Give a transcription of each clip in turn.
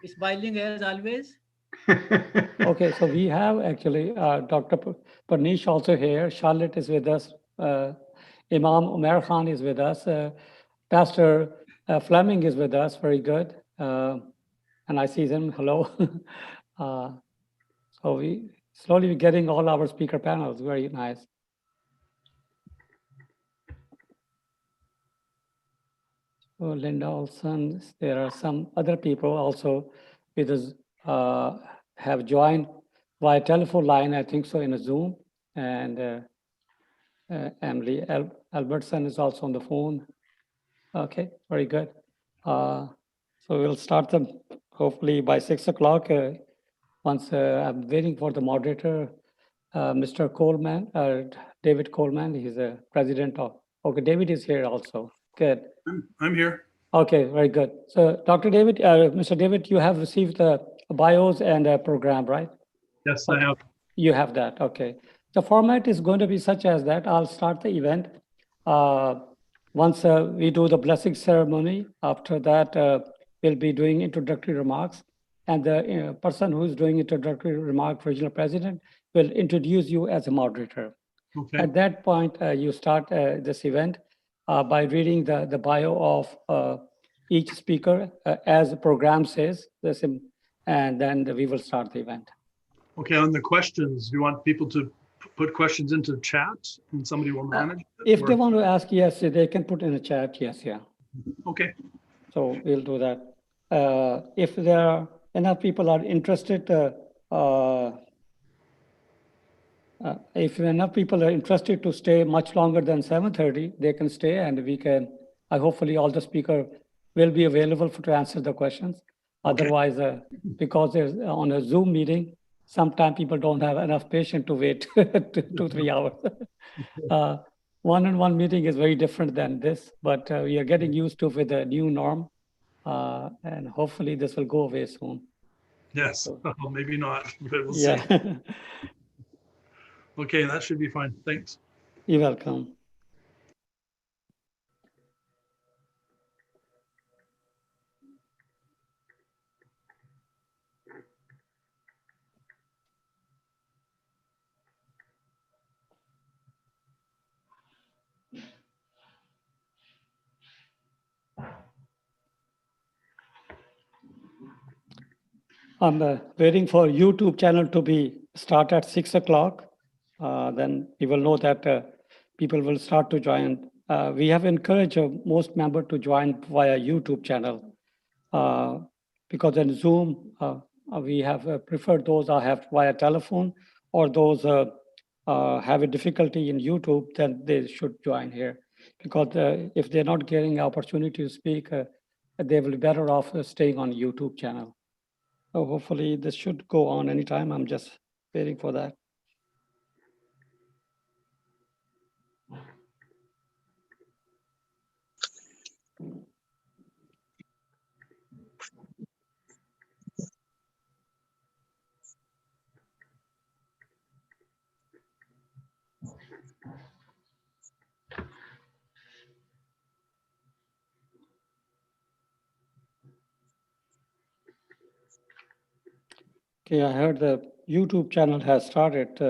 Smiling as always. Okay, so we have actually Dr. Parnish also here. Charlotte is with us. Imam Umair Khan is with us. Pastor Fleming is with us. Very good. And I see them. Hello. uh, so we slowly we're getting all our speaker panels. Very nice. So Linda Olson. There are some other people also with us have joined via telephone line, I think so, in a Zoom. And Emily Albertson is also on the phone. Okay, very good. So we'll start them hopefully by 6 o'clock. Once I'm waiting for the moderator, Mr. Coleman, David Coleman. He's the president of. Okay, David is here also. Good. I'm here. Okay, very good. So, Dr. David, Mr. David, you have received the bios and a program, right? Yes, I have. You have that, okay. The format is going to be such as that. I'll start the event. Once we do the blessing ceremony, after that, we'll be doing introductory remarks. And the person who's doing introductory remark, regional president, will introduce you as a moderator. Okay. At that point, you start this event by reading the bio of each speaker as the program says, and then we will start the event. Okay, on the questions, do you want people to put questions into chat and somebody will manage it? If they want to ask, yes, they can put in the chat, yes, yeah. Okay. So we'll do that. If there are enough people are interested, if enough people are interested to stay much longer than 7:30, they can stay and we can, hopefully all the speaker will be available to answer the questions. Okay. Otherwise, because there's on a Zoom meeting, sometimes people don't have enough patience to wait 2-3 hours. One-on-one meeting is very different than this, but we are getting used to with the new norm. And hopefully this will go away soon. Yes, well, maybe not, but we'll Yeah. see. Okay, that should be fine. Thanks. You're welcome. I'm waiting for YouTube channel to be start at 6 o'clock. Then we will know that people will start to join. We have encouraged most members to join via YouTube channel because in Zoom, we have preferred those that have via telephone or those have a difficulty in YouTube, then they should join here. Because if they're not getting opportunity to speak, they will be better off staying on YouTube channel. So hopefully this should go on anytime. I'm just waiting for that. Okay, I heard the YouTube channel has started.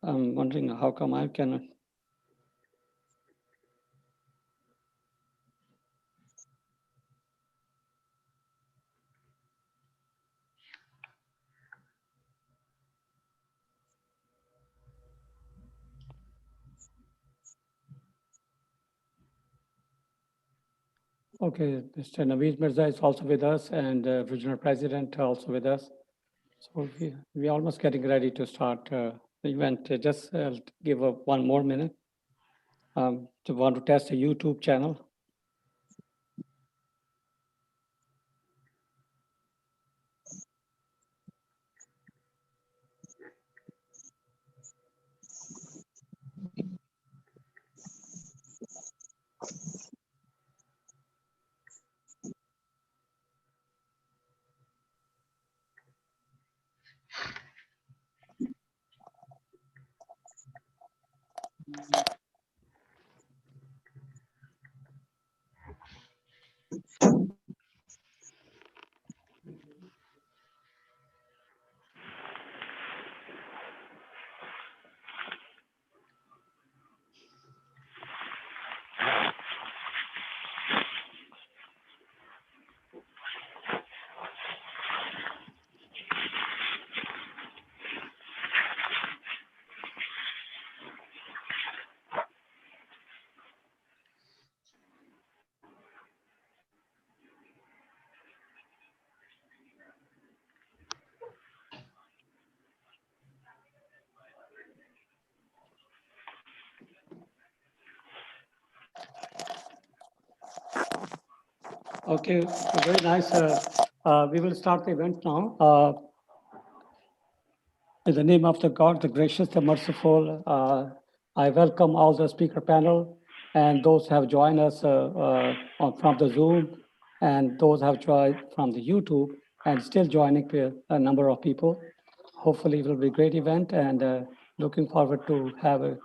I'm wondering how come I cannot. Okay, Mr. Naveed Mirza is also with us and regional president also with us. So we're almost getting ready to start the event. Just give one more minute to want to test the YouTube channel. Okay, very nice. We will start the event now. In the name of the God, the gracious, the merciful, I welcome all the speaker panel and those who have joined us from the Zoom and those who have joined from the YouTube and still joining a number of people. Hopefully it will be a great event and looking forward to have a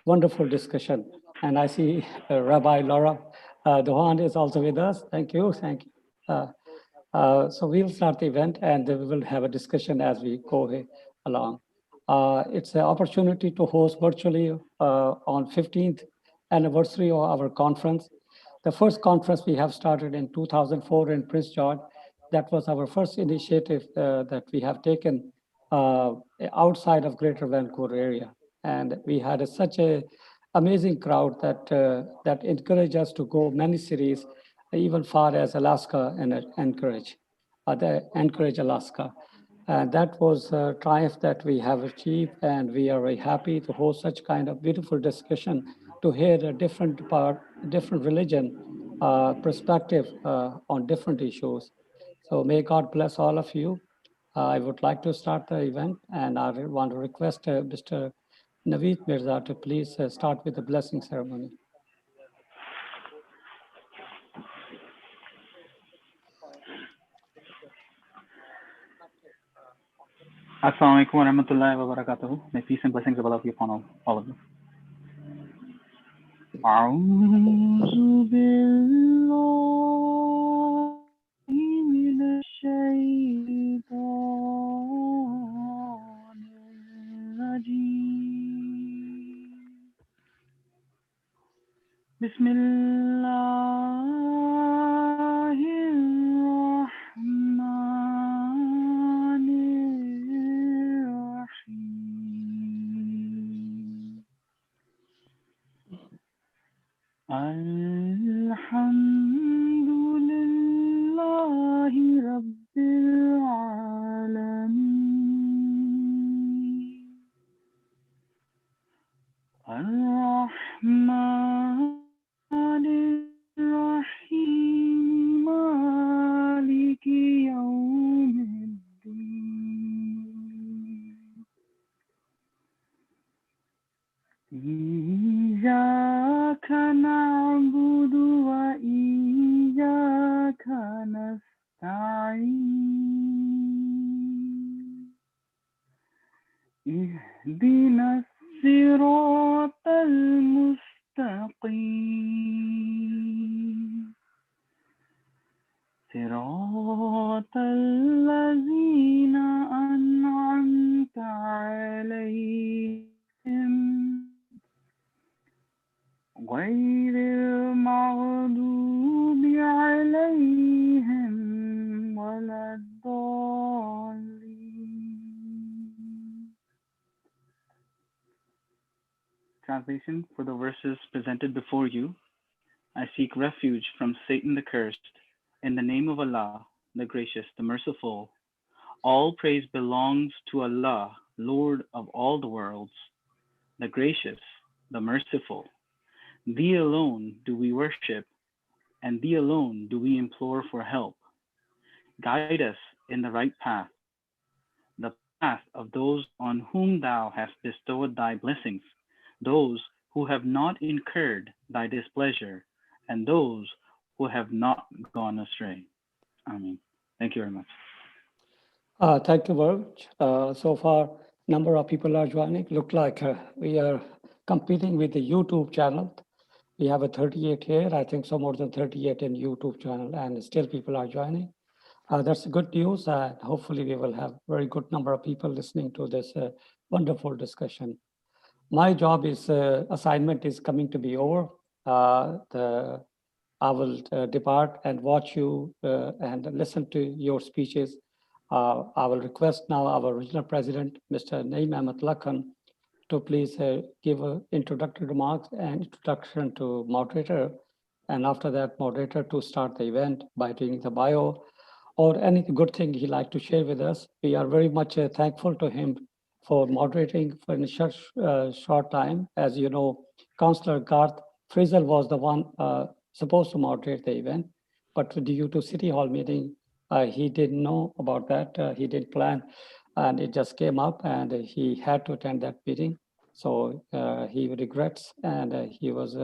wonderful discussion. And I see Rabbi Laura Dohan is also with us. Thank you. Thank you. So we'll start the event and we will have a discussion as we go along. It's an opportunity to host virtually on 15th anniversary of our conference. The first conference we have started in 2004 in Prince George. That was our first initiative that we have taken outside of Greater Vancouver area. And we had such a amazing crowd that encouraged us to go many cities, even far as Alaska and Anchorage, Alaska. And that was a triumph that we have achieved, and we are very happy to host such kind of beautiful discussion to hear a different religion perspective on different issues. So may God bless all of you. I would like to start the event, and I want to request Mr. Naveed Mirza to please start with the blessing ceremony. Assalamu alaikum wa rahmatullahi wa barakatuh. May peace and blessings of Allah be upon all of you. أعوذ بالله من الشيطان الرجيم بسم الله الرحمن الرحيم الحمد لله رب العالمين الرحمن الرحيم مالك يوم الدين إياك نعبد وإياك نستعين اهدنا الصراط المستقيم صراط الذين أنعمت عليهم غير المغضوب عليهم ولا الضالين. Translation for the verses presented before you. I seek refuge from Satan the cursed. In the name of Allah, the gracious, the merciful. All praise belongs to Allah, Lord of all the worlds, the gracious, the merciful. Thee alone do we worship, and Thee alone do we implore for help. Guide us in the right path, the path of those on whom Thou hast bestowed Thy blessings, those who have not incurred Thy displeasure, and those who have not gone astray. Amen. Thank you very much. Thank you very much. So far, number of people are joining. Look like we are competing with the YouTube channel. We have a 38 here. I think so more than 38 in YouTube channel, and still people are joining. That's good news. Hopefully we will have very good number of people listening to this wonderful discussion. My job is assignment is coming to be over. I will depart and watch you and listen to your speeches. I will request now our regional president, Mr. Naeem Ahmed Lakhan, to please give introductory remarks and introduction to moderator. And after that, moderator to start the event by doing the bio or any good thing he'd like to share with us. We are very much thankful to him for moderating for a short time. As you know, Councillor Garth Frizzle was the one supposed to moderate the event, but due to City Hall meeting, he didn't know about that. He didn't plan, and it just came up, and he had to attend that meeting. So he regrets, and he was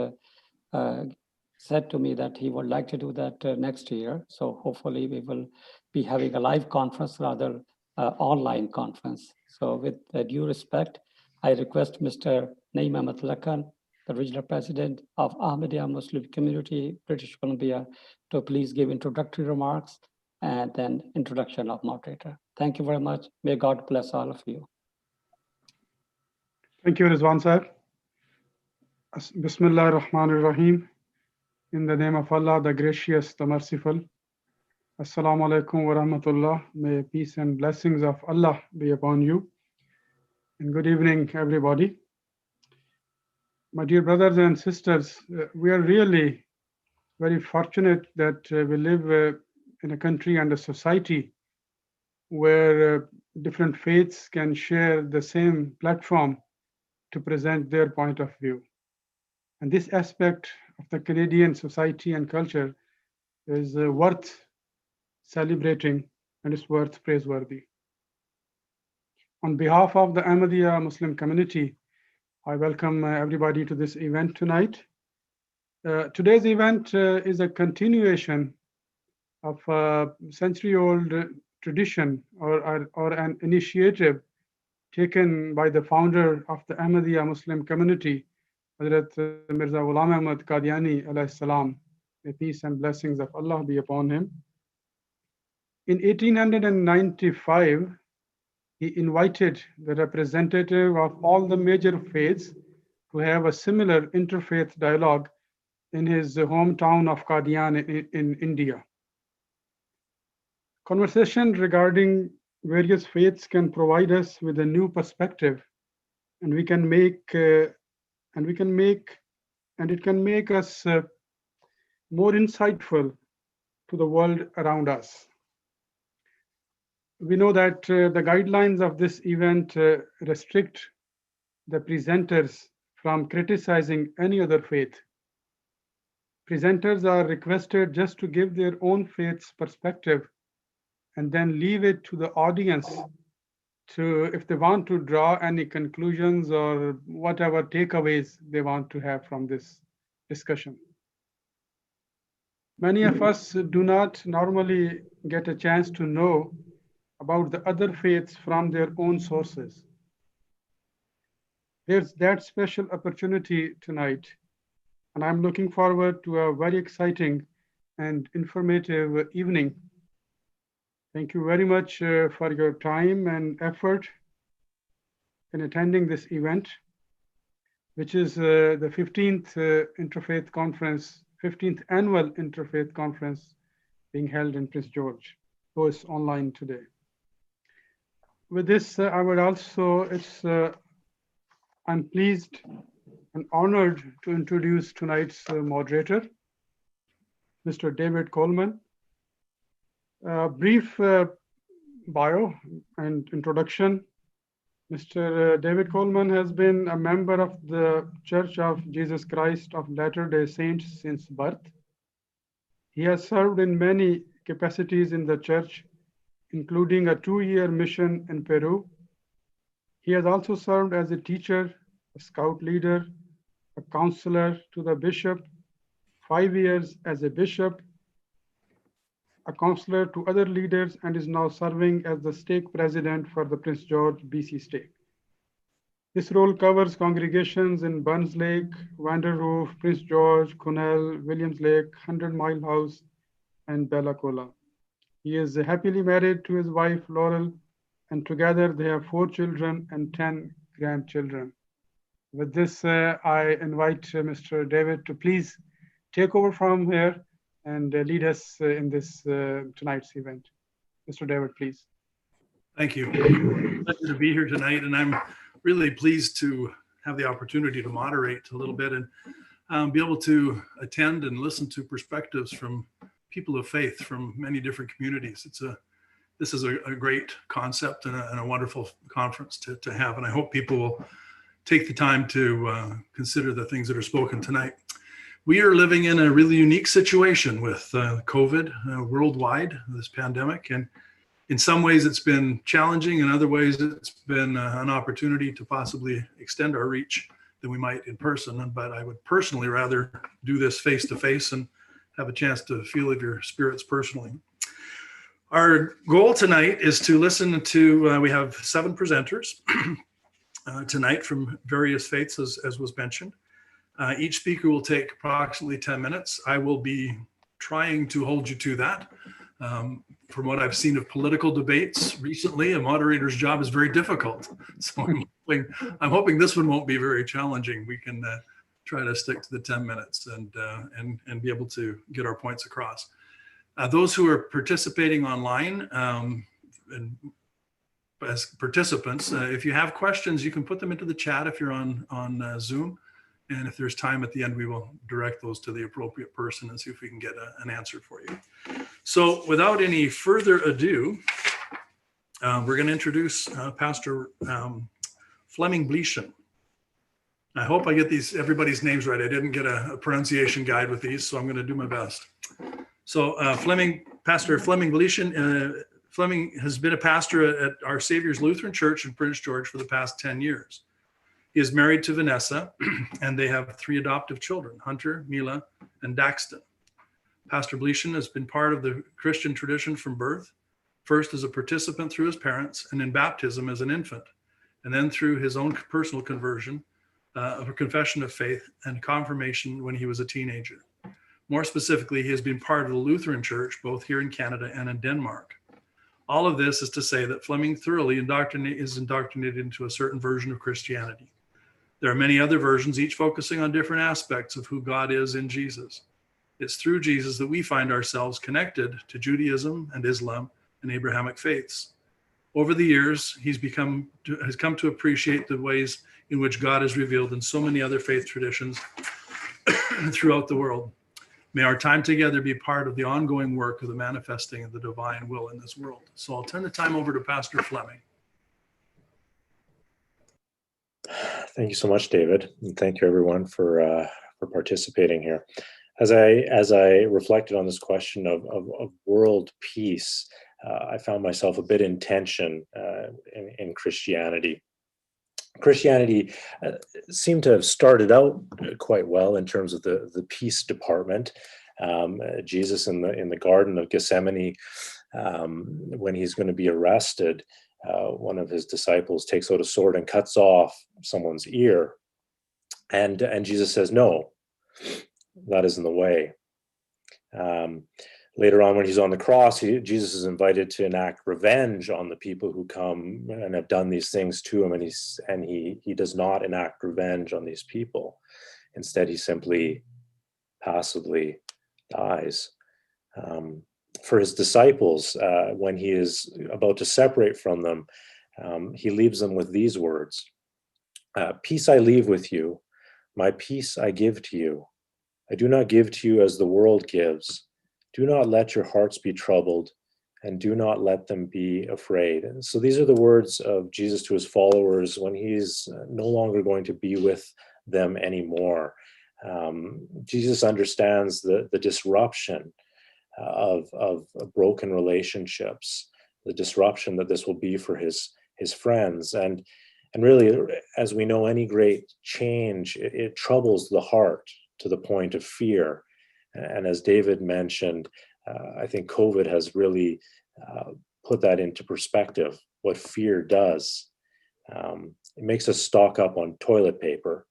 said to me that he would like to do that next year. So hopefully we will be having a live conference, rather online conference. So with due respect, I request Mr. Naeem Ahmed Lakan, the regional president of Ahmadiyya Muslim Community, British Columbia, to please give introductory remarks and then introduction of moderator. Thank you very much. May God bless all of you. Thank you, Rizwan sir. Bismillah ar-Rahman ar-Rahim. In the name of Allah, the gracious, the merciful. Assalamu alaikum wa rahmatullah. May peace and blessings of Allah be upon you. And good evening, everybody. My dear brothers and sisters, we are really very fortunate that we live in a country and a society where different faiths can share the same platform to present their point of view. And this aspect of the Canadian society and culture is worth celebrating, and it's worth praiseworthy. On behalf of the Ahmadiyya Muslim community, I welcome everybody to this event tonight. Today's event is a continuation of a century-old tradition or an initiative taken by the founder of the Ahmadiyya Muslim community, Hazrat Mirza Ghulam Ahmad Qadiani alayhi salam. May peace and blessings of Allah be upon him. In 1895, he invited the representative of all the major faiths to have a similar interfaith dialogue in his hometown of Qadian in India. Conversation regarding various faiths can provide us with a new perspective, and it can make us more insightful to the world around us. We know that the guidelines of this event restrict the presenters from criticizing any other faith. Presenters are requested just to give their own faith's perspective and then leave it to the audience to, if they want to draw any conclusions or whatever takeaways they want to have from this discussion. Many of us do not normally get a chance to know about the other faiths from their own sources. There's that special opportunity tonight, and I'm looking forward to a very exciting and informative evening. Thank you very much for your time and effort in attending this event, which is the 15th Interfaith Conference, 15th Annual Interfaith Conference being held in Prince George, though it's online today. With this, I would also, I'm pleased and honored to introduce tonight's moderator, Mr. David Coleman. Brief bio and introduction. Mr. David Coleman has been a member of the Church of Jesus Christ of Latter-day Saints since birth. He has served in many capacities in the church, including a 2-year mission in Peru. He has also served as a teacher, a scout leader, a counselor to the bishop, 5 years as a bishop, a counselor to other leaders, and is now serving as the stake president for the Prince George BC stake. This role covers congregations in Burns Lake, Vanderhoof, Prince George, Connell, Williams Lake, 100 Mile House, and Bella Cola. He is happily married to his wife, Laurel, and together they have 4 children and 10 grandchildren. With this, I invite Mr. David to please take over from here and lead us in this tonight's event. Mr. David, please. Thank you. Pleasure to be here tonight, and I'm really pleased to have the opportunity to moderate a little bit and be able to attend and listen to perspectives from people of faith from many different communities. This is a great concept and a wonderful conference to have, and I hope people will take the time to consider the things that are spoken tonight. We are living in a really unique situation with COVID worldwide, this pandemic. And in some ways it's been challenging. In other ways, it's been an opportunity to possibly extend our reach than we might in person. But I would personally rather do this face to face and have a chance to feel of your spirits personally. Our goal tonight is to listen to, we have 7 presenters tonight from various faiths, as was mentioned. Each speaker will take approximately 10 minutes. I will be trying to hold you to that. From what I've seen of political debates recently, a moderator's job is very difficult. So I'm hoping this one won't be very challenging. We can try to stick to the 10 minutes and be able to get our points across. Those who are participating online and as participants, if you have questions, you can put them into the chat if you're on Zoom. And if there's time at the end, we will direct those to the appropriate person and see if we can get an answer for you. So without any further ado, we're going to introduce Pastor Fleming Bleeshen. I hope I get everybody's names right. I didn't get a pronunciation guide with these, so I'm going to do my best. So Pastor Fleming Bleeshen, Fleming has been a pastor at Our Savior's Lutheran Church in Prince George for the past 10 years. He is married to Vanessa, and they have 3 adoptive children, Hunter, Mila, and Daxton. Pastor Bleeshen has been part of the Christian tradition from birth, first as a participant through his parents, and in baptism as an infant, and then through his own personal conversion of a confession of faith and confirmation when he was a teenager. More specifically, he has been part of the Lutheran Church, both here in Canada and in Denmark. All of this is to say that Fleming thoroughly is indoctrinated into a certain version of Christianity. There are many other versions, each focusing on different aspects of who God is in Jesus. It's through Jesus that we find ourselves connected to Judaism and Islam and Abrahamic faiths. Over the years, has come to appreciate the ways in which God is revealed in so many other faith traditions throughout the world. May our time together be part of the ongoing work of the manifesting of the divine will in this world. So I'll turn the time over to Pastor Fleming. Thank you so much, David, and thank you everyone for participating here. As I reflected on this question of world peace, I found myself a bit in tension in Christianity. Christianity seemed to have started out quite well in terms of the peace department. Jesus in the Garden of Gethsemane, when he's going to be arrested, one of his disciples takes out a sword and cuts off someone's ear. And Jesus says, no, that isn't the way. Later on, when he's on the cross, Jesus is invited to enact revenge on the people who come and have done these things to him. And he does not enact revenge on these people. Instead, he simply passively dies. For his disciples, when he is about to separate from them, he leaves them with these words: peace I leave with you, my peace I give to you. I do not give to you as the world gives. Do not let your hearts be troubled, and do not let them be afraid. And so these are the words of Jesus to his followers when he's no longer going to be with them anymore. Jesus understands the disruption of broken relationships, the disruption that this will be for his friends. And really, as we know, any great change, it troubles the heart to the point of fear. And as David mentioned, I think COVID has really put that into perspective, what fear does. It makes us stock up on toilet paper.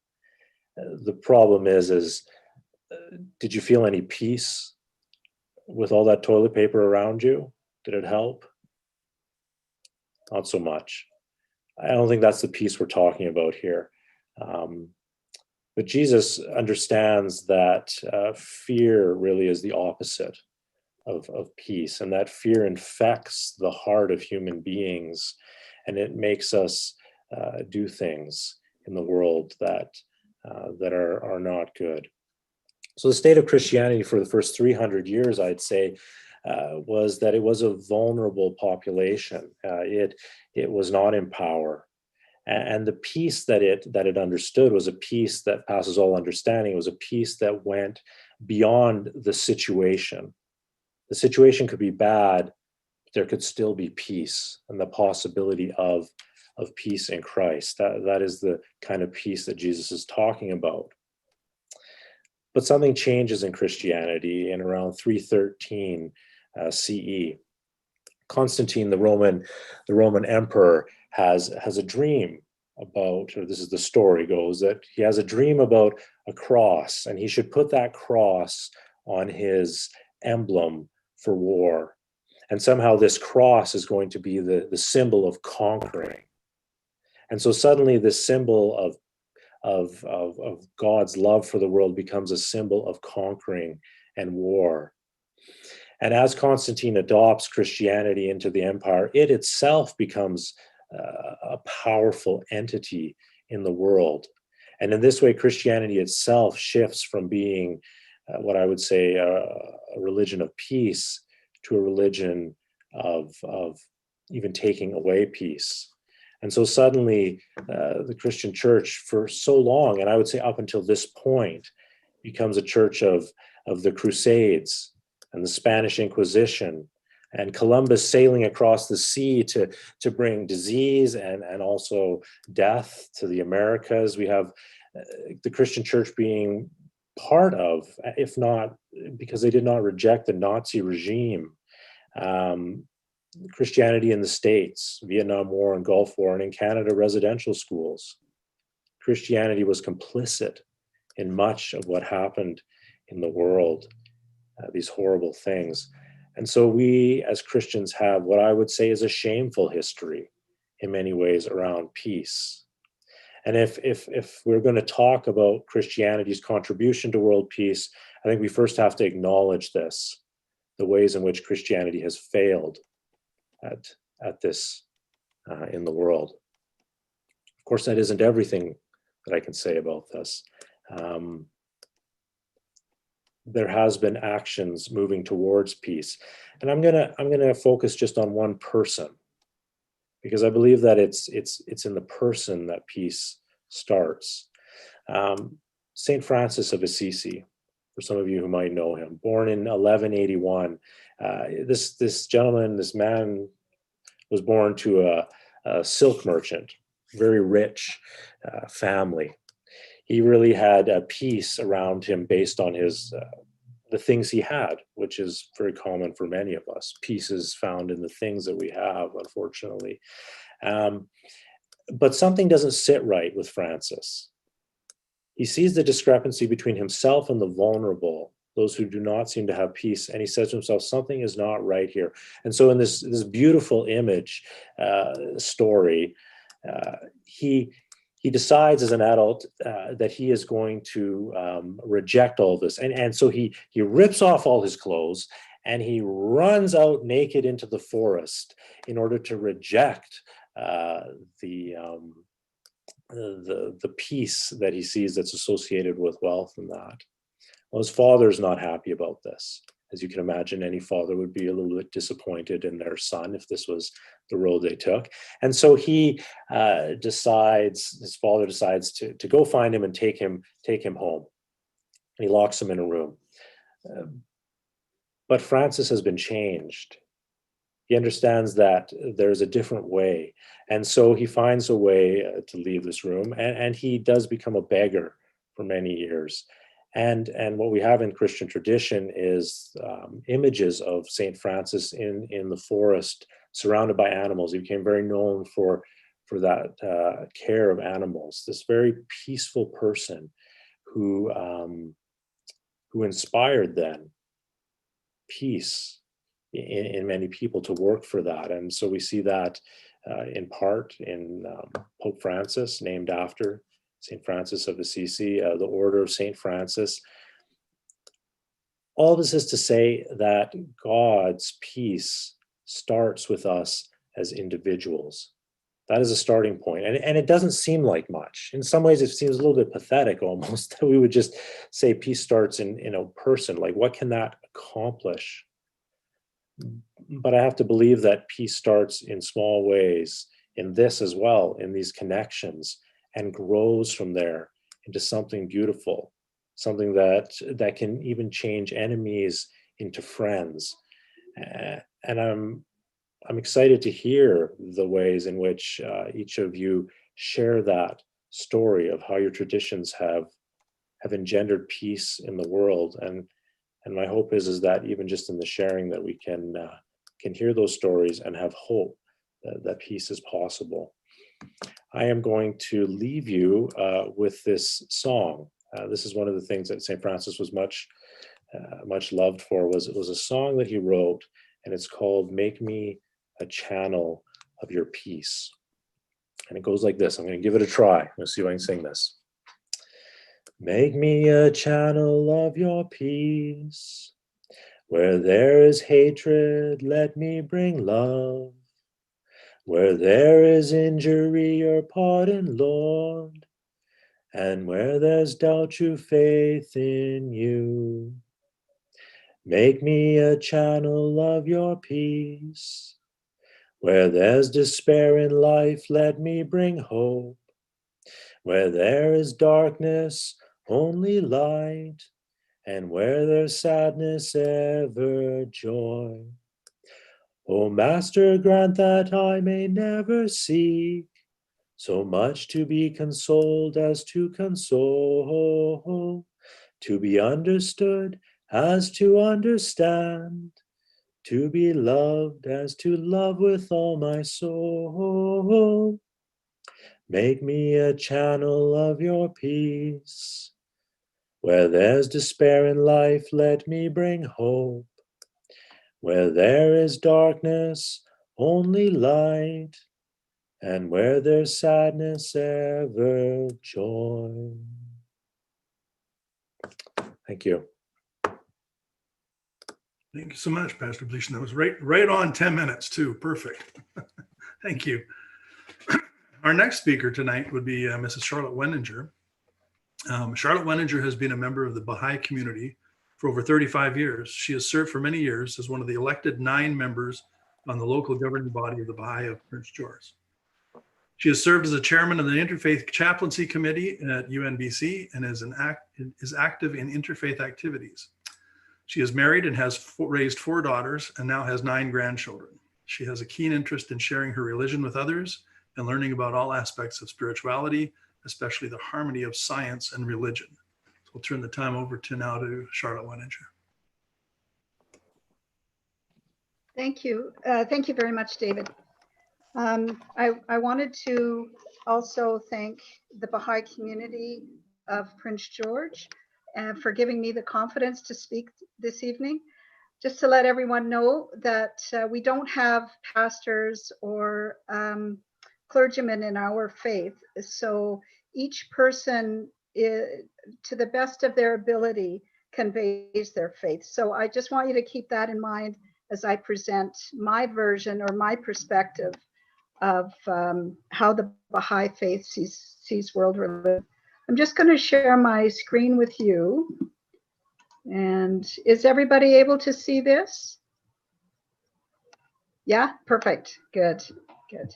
The problem is did you feel any peace with all that toilet paper around you? Did it help? Not so much. I don't think that's the peace we're talking about here. But Jesus understands that fear really is the opposite of peace, and that fear infects the heart of human beings, and it makes us do things in the world that are not good. So the state of Christianity for the first 300 years, I'd say, was that it was a vulnerable population. It was not in power. And the peace that it understood was a peace that passes all understanding. It was a peace that went beyond the situation. The situation could be bad, but there could still be peace and the possibility of peace in Christ. That is the kind of peace that Jesus is talking about. But something changes in Christianity in around 313 CE. Constantine, the Roman emperor, has a dream about, or this is the story goes, that he has a dream about a cross, and he should put that cross on his emblem for war. And somehow this cross is going to be the symbol of conquering. And so suddenly this symbol of God's love for the world becomes a symbol of conquering and war. And as Constantine adopts Christianity into the empire, it itself becomes a powerful entity in the world. And in this way, Christianity itself shifts from being what I would say a religion of peace to a religion of even taking away peace. And so suddenly the Christian church for so long, and I would say up until this point, becomes a church of the Crusades and the Spanish Inquisition and Columbus sailing across the sea to bring disease and also death to the Americas. We have the Christian church being part of, if not, because they did not reject the Nazi regime, Christianity in the States, Vietnam War and Gulf War, and in Canada, residential schools. Christianity was complicit in much of what happened in the world, these horrible things. And so we as Christians have what I would say is a shameful history in many ways around peace. And if we're going to talk about Christianity's contribution to world peace, I think we first have to acknowledge this, the ways in which Christianity has failed at this in the world. Of course, that isn't everything that I can say about this. There has been actions moving towards peace, and I'm gonna focus just on one person, because I believe that it's in the person that peace starts. Saint Francis of Assisi, for some of you who might know him, born in 1181. This gentleman, this man, was born to a silk merchant, very rich family. He really had a peace around him based on his the things he had, which is very common for many of us. Peace is found in the things that we have, unfortunately. But something doesn't sit right with Francis. He sees the discrepancy between himself and the vulnerable, those who do not seem to have peace, and he says to himself, something is not right here. And so in this beautiful image story, he decides as an adult that he is going to reject all this. And so he rips off all his clothes and he runs out naked into the forest in order to reject the peace that he sees that's associated with wealth and that. Well, his father's not happy about this. As you can imagine, any father would be a little bit disappointed in their son if this was the road they took. And so his father decides to go find him and take him home. And he locks him in a room. But Francis has been changed. He understands that there's a different way. And so he finds a way to leave this room, and he does become a beggar for many years. And what we have in Christian tradition is images of Saint Francis in the forest, surrounded by animals. He became very known for that care of animals. This very peaceful person who inspired then peace in many people to work for that. And so we see that in part in Pope Francis, named after St. Francis of Assisi, the Order of St. Francis. All this is to say that God's peace starts with us as individuals. That is a starting point. And it doesn't seem like much. In some ways, it seems a little bit pathetic almost that we would just say peace starts in a person. Like, what can that accomplish? But I have to believe that peace starts in small ways in this as well, in these connections, and grows from there into something beautiful, something that can even change enemies into friends. And I'm excited to hear the ways in which each of you share that story of how your traditions have engendered peace in the world. And my hope is that even just in the sharing that we can hear those stories and have hope that peace is possible. I am going to leave you with this song. This is one of the things that St. Francis was much loved for. It was a song that he wrote, and it's called "Make Me a Channel of Your Peace." And it goes like this. I'm going to give it a try. Let's see if I can sing this. Make me a channel of your peace. Where there is hatred, let me bring love. Where there is injury or pardon, Lord. And where there's doubt, true faith in you. Make me a channel of your peace. Where there's despair in life, let me bring hope. Where there is darkness, only light. And where there's sadness, ever joy. O Master, grant that I may never seek so much to be consoled as to console, to be understood as to understand, to be loved as to love with all my soul. Make me a channel of your peace. Where there's despair in life, let me bring hope. Where there is darkness, only light. And where there's sadness, ever joy. Thank you. Thank you so much, Pastor Bleashan. That was right on 10 minutes too. Perfect. Thank you. Our next speaker tonight would be Mrs. Charlotte Wenninger. Charlotte Wenninger has been a member of the Baha'i community for over 35 years. She has served for many years as one of the elected 9 members on the local governing body of the Baha'i of Prince George. She has served as a chairman of the Interfaith Chaplaincy Committee at UNBC and is active in interfaith activities. She is married and has raised 4 daughters and now has 9 grandchildren. She has a keen interest in sharing her religion with others and learning about all aspects of spirituality, especially the harmony of science and religion. So we'll turn the time over now to Charlotte Wenninger. Thank you. Thank you very much, David. I wanted to also thank the Baha'i community of Prince George for giving me the confidence to speak this evening. Just to let everyone know that we don't have pastors or clergymen in our faith. So each person, to the best of their ability, conveys their faith. So I just want you to keep that in mind as I present my version or my perspective of how the Baha'i faith sees world religion. I'm just going to share my screen with you. And is everybody able to see this? Yeah, perfect. Good, good.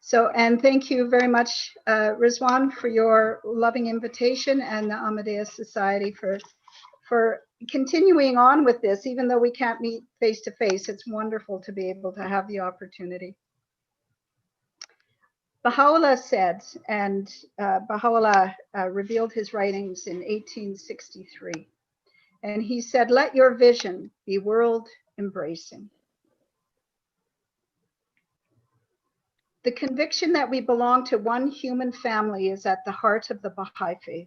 So, and thank you very much, Rizwan, for your loving invitation, and the Ahmadiyya Society for continuing on with this, even though we can't meet face to face. It's wonderful to be able to have the opportunity. Baha'u'llah said, and Baha'u'llah revealed his writings in 1863. And he said, let your vision be world embracing. The conviction that we belong to one human family is at the heart of the Baha'i faith.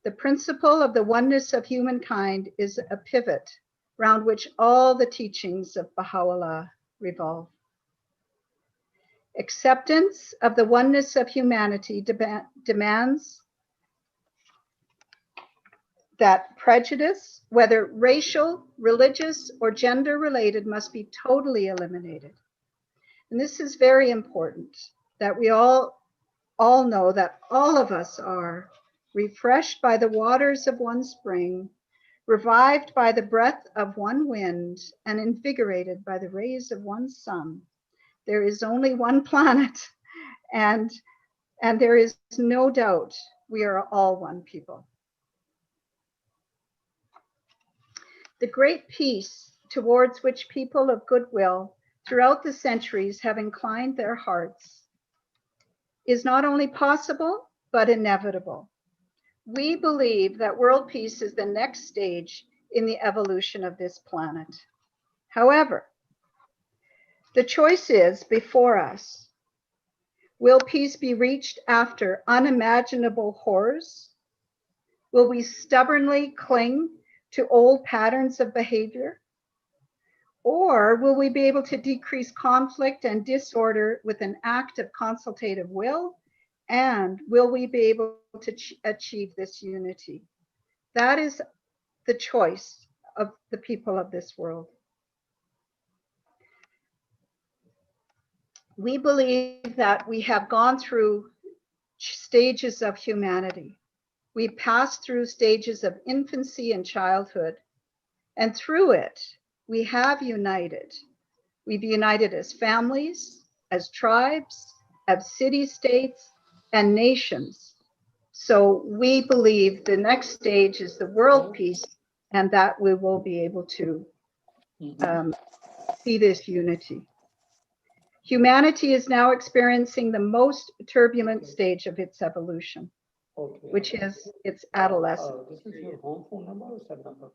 The principle of the oneness of humankind is a pivot around which all the teachings of Baha'u'llah revolve. Acceptance of the oneness of humanity demands that prejudice, whether racial, religious, or gender related, must be totally eliminated. And this is very important, that we all know that all of us are refreshed by the waters of one spring, revived by the breath of one wind, and invigorated by the rays of one sun. There is only one planet, And there is no doubt we are all one people. The great peace towards which people of goodwill throughout the centuries have inclined their hearts is not only possible, but inevitable. We believe that world peace is the next stage in the evolution of this planet. However, the choice is before us. Will peace be reached after unimaginable horrors? Will we stubbornly cling to old patterns of behavior? Or will we be able to decrease conflict and disorder with an act of consultative will? And will we be able to achieve this unity? That is the choice of the people of this world. We believe that we have gone through stages of humanity. We passed through stages of infancy and childhood, and through it, we have united. We've united as families, as tribes, as city-states, and nations. So we believe the next stage is the world peace, and that we will be able to see this unity. Humanity is now experiencing the most turbulent stage of its evolution, which is its adolescence. This is your home phone number or cell number?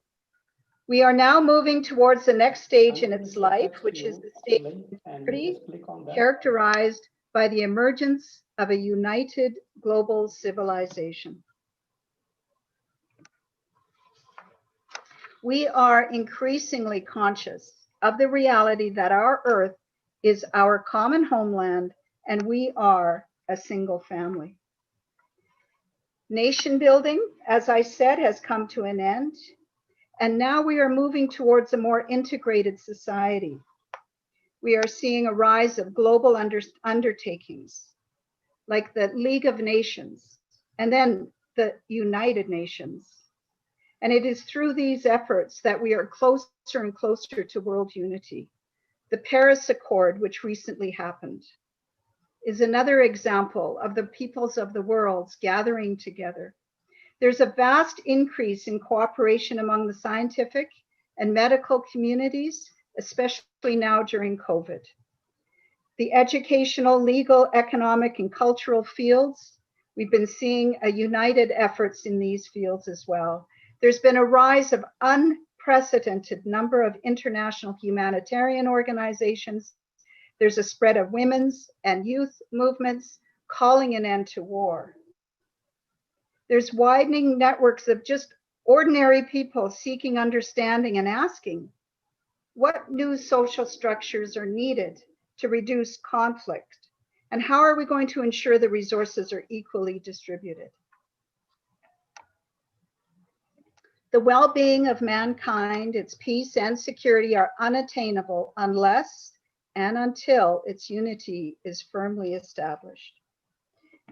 We are now moving towards the next stage in its life, which is the stage of maturity, characterized by the emergence of a united global civilization. We are increasingly conscious of the reality that our Earth is our common homeland and we are a single family. Nation building, as I said, has come to an end, and now we are moving towards a more integrated society. We are seeing a rise of global undertakings, like the League of Nations, and then the United Nations. And it is through these efforts that we are closer and closer to world unity. The Paris Accord, which recently happened, is another example of the peoples of the world gathering together. There's a vast increase in cooperation among the scientific and medical communities, especially now during COVID. The educational, legal, economic, and cultural fields, we've been seeing a united efforts in these fields as well. There's been a rise of unprecedented number of international humanitarian organizations. There's a spread of women's and youth movements calling an end to war. There's widening networks of just ordinary people seeking understanding and asking, what new social structures are needed to reduce conflict? And how are we going to ensure the resources are equally distributed? The well-being of mankind, its peace and security are unattainable unless and until its unity is firmly established.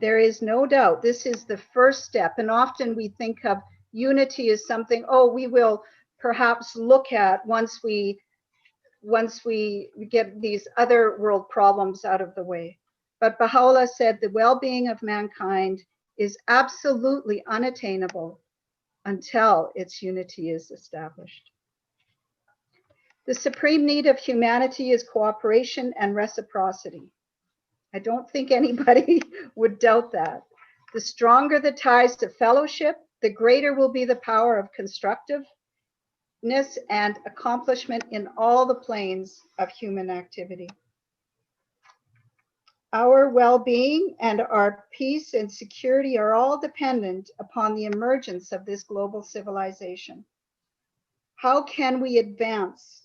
There is no doubt this is the first step, and often we think of unity as something, oh, we will perhaps look at once we get these other world problems out of the way. But Baha'u'llah said the well-being of mankind is absolutely unattainable until its unity is established. The supreme need of humanity is cooperation and reciprocity. I don't think anybody would doubt that. The stronger the ties to fellowship, the greater will be the power of constructiveness and accomplishment in all the planes of human activity. Our well-being and our peace and security are all dependent upon the emergence of this global civilization. How can we advance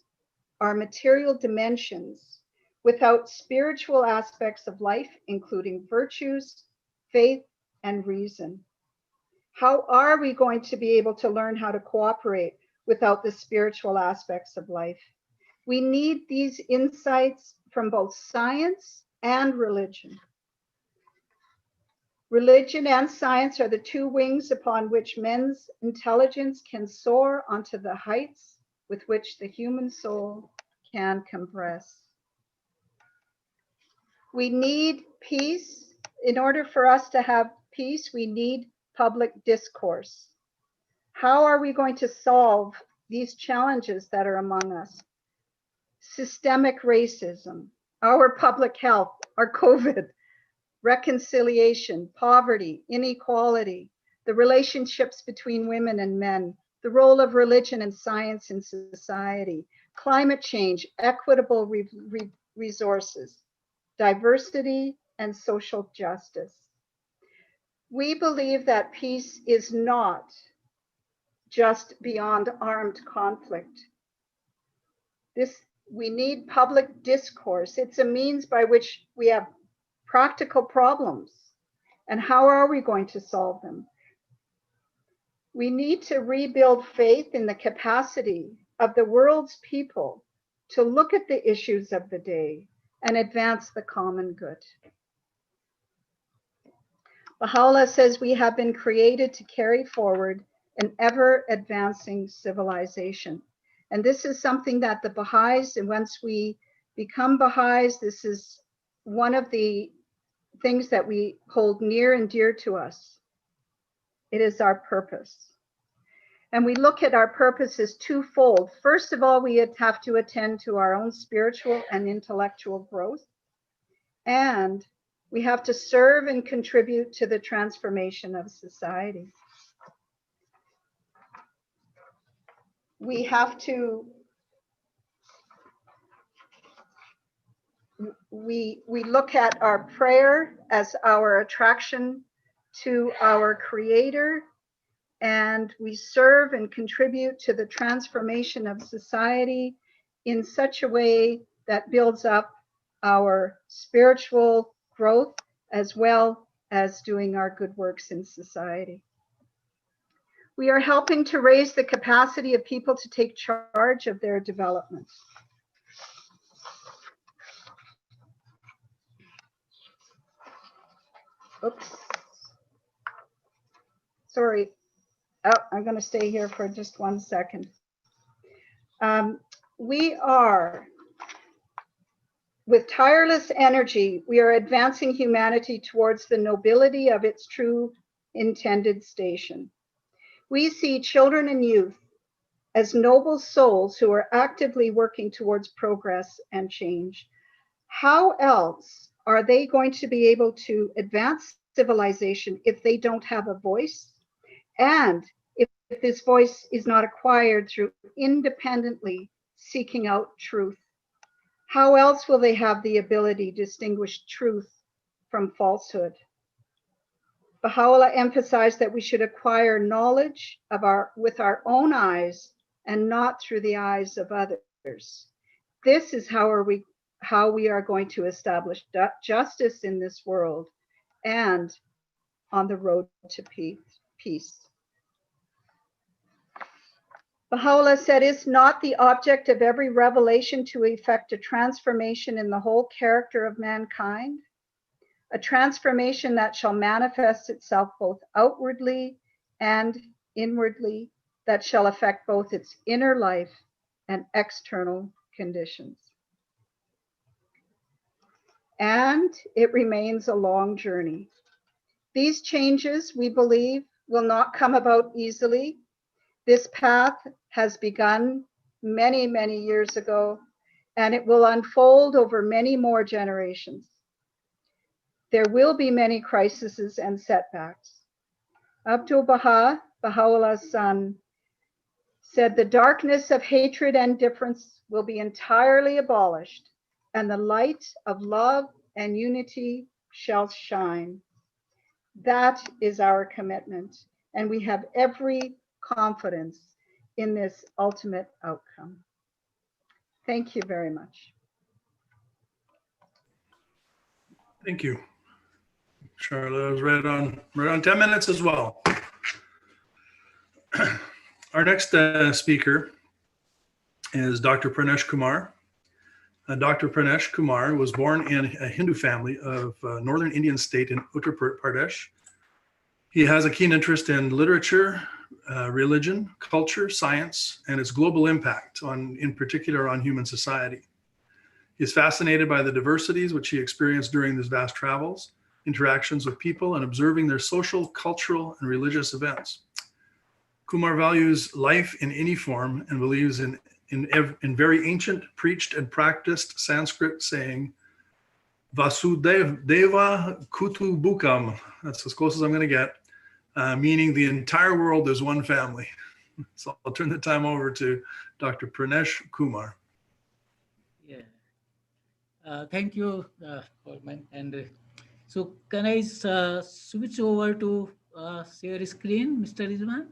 our material dimensions without spiritual aspects of life, including virtues, faith, and reason? How are we going to be able to learn how to cooperate without the spiritual aspects of life? We need these insights from both science and religion. Religion and science are the two wings upon which men's intelligence can soar onto the heights with which the human soul can compress. We need peace in order for us to have peace, we need public discourse. How are we going to solve these challenges that are among us? Systemic racism, our public health, our COVID, reconciliation, poverty, inequality, the relationships between women and men, the role of religion and science in society, climate change, equitable resources, diversity, and social justice. We believe that peace is not just beyond armed conflict. We need public discourse. It's a means by which we have practical problems. And how are we going to solve them? We need to rebuild faith in the capacity of the world's people to look at the issues of the day and advance the common good. Baha'u'llah says we have been created to carry forward an ever-advancing civilization. And this is something that the Baha'is, and once we become Baha'is, this is one of the things that we hold near and dear to us. It is our purpose. And we look at our purpose as twofold. First of all, we have to attend to our own spiritual and intellectual growth. And we have to serve and contribute to the transformation of society. We have to, we look at our prayer as our attraction to our Creator, and we serve and contribute to the transformation of society in such a way that builds up our spiritual growth as well as doing our good works in society. We are helping to raise the capacity of people to take charge of their development. Oops. Sorry. Oh, I'm going to stay here for just 1 second. We are, with tireless energy, we are advancing humanity towards the nobility of its true intended station. We see children and youth as noble souls who are actively working towards progress and change. How else are they going to be able to advance civilization if they don't have a voice? And if this voice is not acquired through independently seeking out truth, how else will they have the ability to distinguish truth from falsehood? Baha'u'llah emphasized that we should acquire knowledge of with our own eyes and not through the eyes of others. This is how we are going to establish justice in this world and on the road to peace. Baha'u'llah said, "It's not the object of every revelation to effect a transformation in the whole character of mankind, a transformation that shall manifest itself both outwardly and inwardly, that shall affect both its inner life and external conditions." And it remains a long journey. These changes, we believe, will not come about easily. This path has begun many, many years ago, and it will unfold over many more generations. There will be many crises and setbacks. Abdul Baha, Baha'u'llah's son, said the darkness of hatred and difference will be entirely abolished, and the light of love and unity shall shine. That is our commitment, and we have every confidence in this ultimate outcome. Thank you very much. Thank you, Charlotte. I was right on 10 minutes as well. Our next speaker is Dr. Pranesh Kumar. Dr. Pranesh Kumar was born in a Hindu family of northern Indian state in Uttar Pradesh. He has a keen interest in literature, religion, culture, science, and its global impact in particular on human society. He is fascinated by the diversities which he experienced during his vast travels, interactions with people and observing their social, cultural, and religious events. Kumar values life in any form and believes in very ancient, preached, and practiced Sanskrit saying, Vasudeva Kutubukam. That's as close as I'm going to get, meaning the entire world is one family. So I'll turn the time over to Dr. Pranesh Kumar. Yeah. Thank you, Holman. And so can I switch over to share screen, Mr. Rizwan?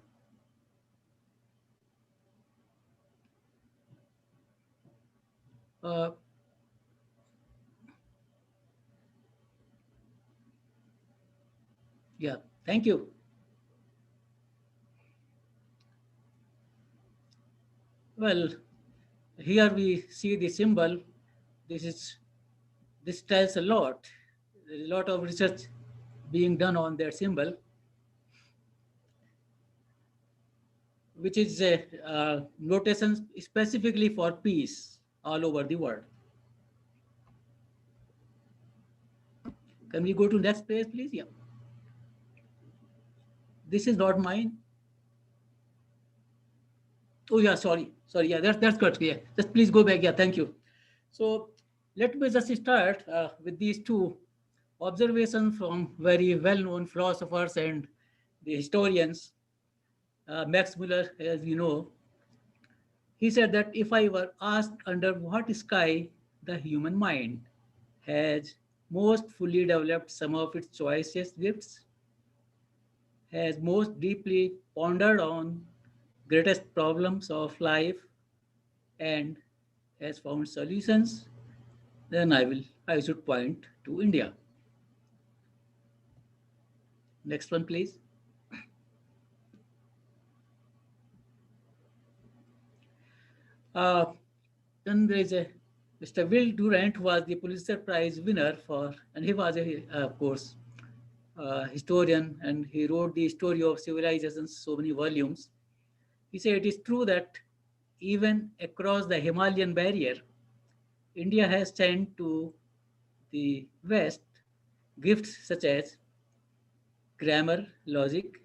Uh, yeah, thank you. Well, here we see the symbol. This tells a lot. There is a lot of research being done on that symbol, which is a notation specifically for peace all over the world. Can we go to next page, please? Yeah. This is not mine. Oh yeah, sorry. Yeah, that's good. Yeah, just please go back. Yeah, thank you. So let me just start with these two observations from very well-known philosophers and the historians. Max Muller, as you know, he said that if I were asked under what sky the human mind has most fully developed some of its choicest gifts, has most deeply pondered on greatest problems of life, and has found solutions, then I should point to India. Next one, please. Uh, then there is a Mr. Will Durant was the Pulitzer Prize winner for, and he was of course, historian, and he wrote the story of civilizations, so many volumes. He said it is true that even across the Himalayan barrier, India has sent to the West gifts such as grammar, logic,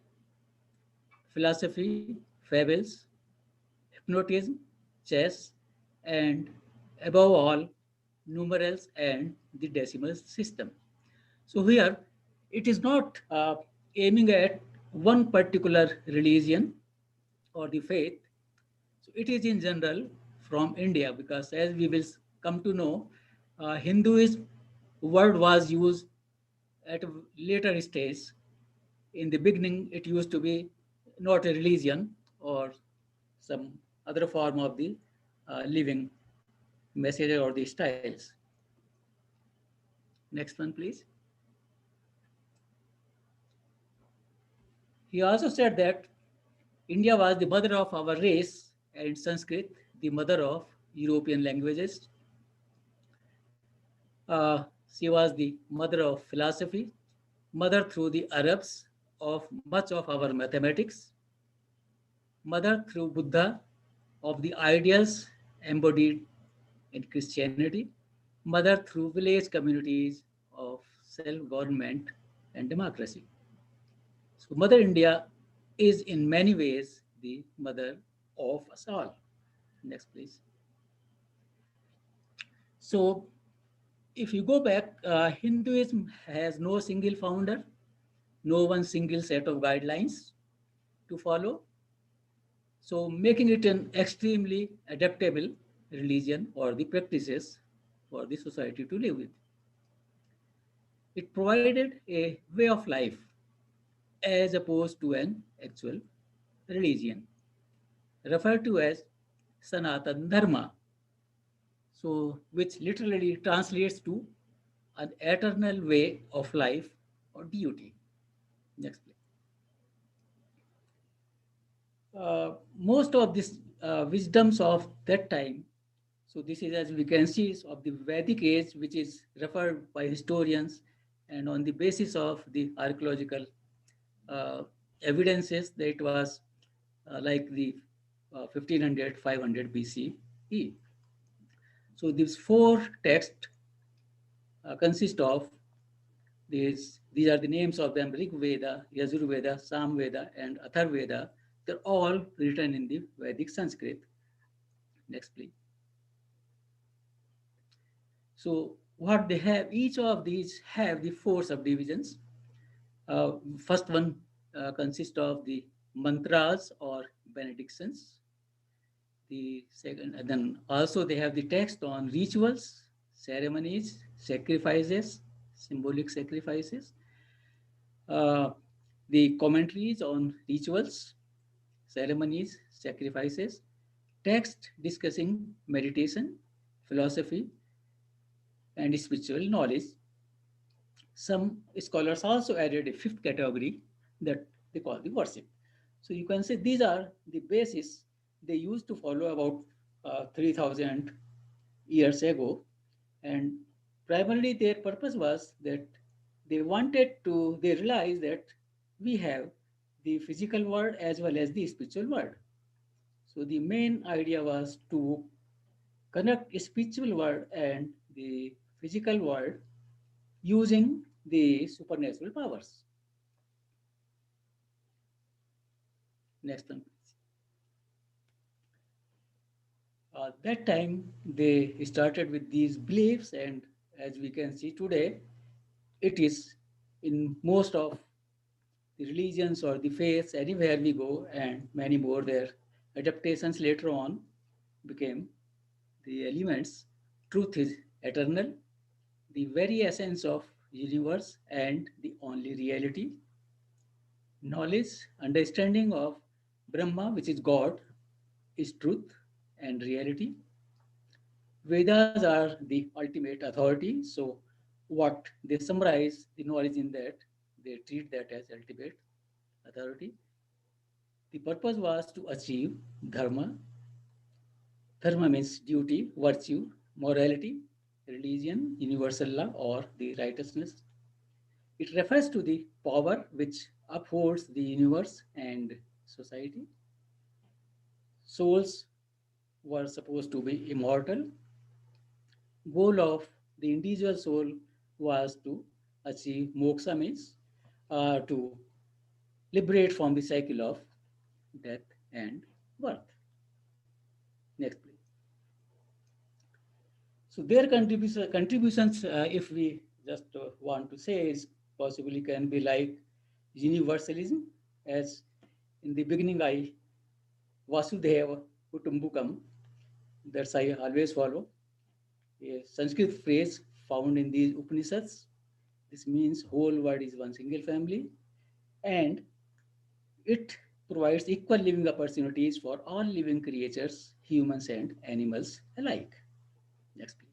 philosophy, fables, hypnotism, chess, and above all, numerals and the decimal system. So here, it is not aiming at one particular religion or the faith. So it is in general from India, because as we will come to know, Hinduism word was used at a later stage. In the beginning, it used to be not a religion or some other form of the living message or the styles. Next one, please. He also said that India was the mother of our race and Sanskrit, the mother of European languages. She was the mother of philosophy, mother through the Arabs of much of our mathematics, mother through Buddha of the ideals embodied in Christianity, mother through village communities of self-government and democracy. So Mother India is in many ways the mother of us all. Next, please. So if you go back, Hinduism has no single founder, no one single set of guidelines to follow. So making it an extremely adaptable religion or the practices for the society to live with. It provided a way of life as opposed to an actual religion, referred to as Sanatan Dharma, so which literally translates to an eternal way of life or duty. Next, please. Most of these wisdoms of that time, so this is, as we can see, is of the Vedic age, which is referred by historians, and on the basis of the archaeological evidences that it was like the 1500, 500 BCE. So these four texts consist of These are the names of them: Rig Veda, Yajur Veda, Sam Veda, and Athar Veda. They're all written in the Vedic Sanskrit. Next, please. So what they have, each of these have the four subdivisions. First one consists of the mantras or benedictions. The second, and then also they have the text on rituals, ceremonies, sacrifices, symbolic sacrifices, uh, the commentaries on rituals, ceremonies, sacrifices, text discussing meditation, philosophy, and spiritual knowledge. Some scholars also added a fifth category that they call the worship. So you can say these are the basis they used to follow about 3000 years ago. And primarily their purpose was that they realized that we have the physical world as well as the spiritual world. So the main idea was to connect spiritual world and the physical world using the supernatural powers. Next one, please. That time they started with these beliefs, and as we can see today, it is in most of the religions or the faiths, anywhere we go, and many more. Their adaptations later on became the elements. Truth is eternal, the very essence of universe and the only reality. Knowledge, understanding of Brahma, which is God, is truth and reality. Vedas are the ultimate authority. So what they summarize the knowledge in that, they treat that as ultimate authority. The purpose was to achieve dharma. Dharma means duty, virtue, morality, religion, universal law, or the righteousness. It refers to the power which upholds the universe and society. Souls were supposed to be immortal. Goal of the individual soul was to achieve moksha, means to liberate from the cycle of death and birth. Next, please. So their contributions, if we just want to say, is possibly can be like universalism, as in the beginning I Vasudeva Kutumbukam, that's I always follow. A Sanskrit phrase found in these Upanishads. This means whole world is one single family, and it provides equal living opportunities for all living creatures, humans and animals alike. Next, please.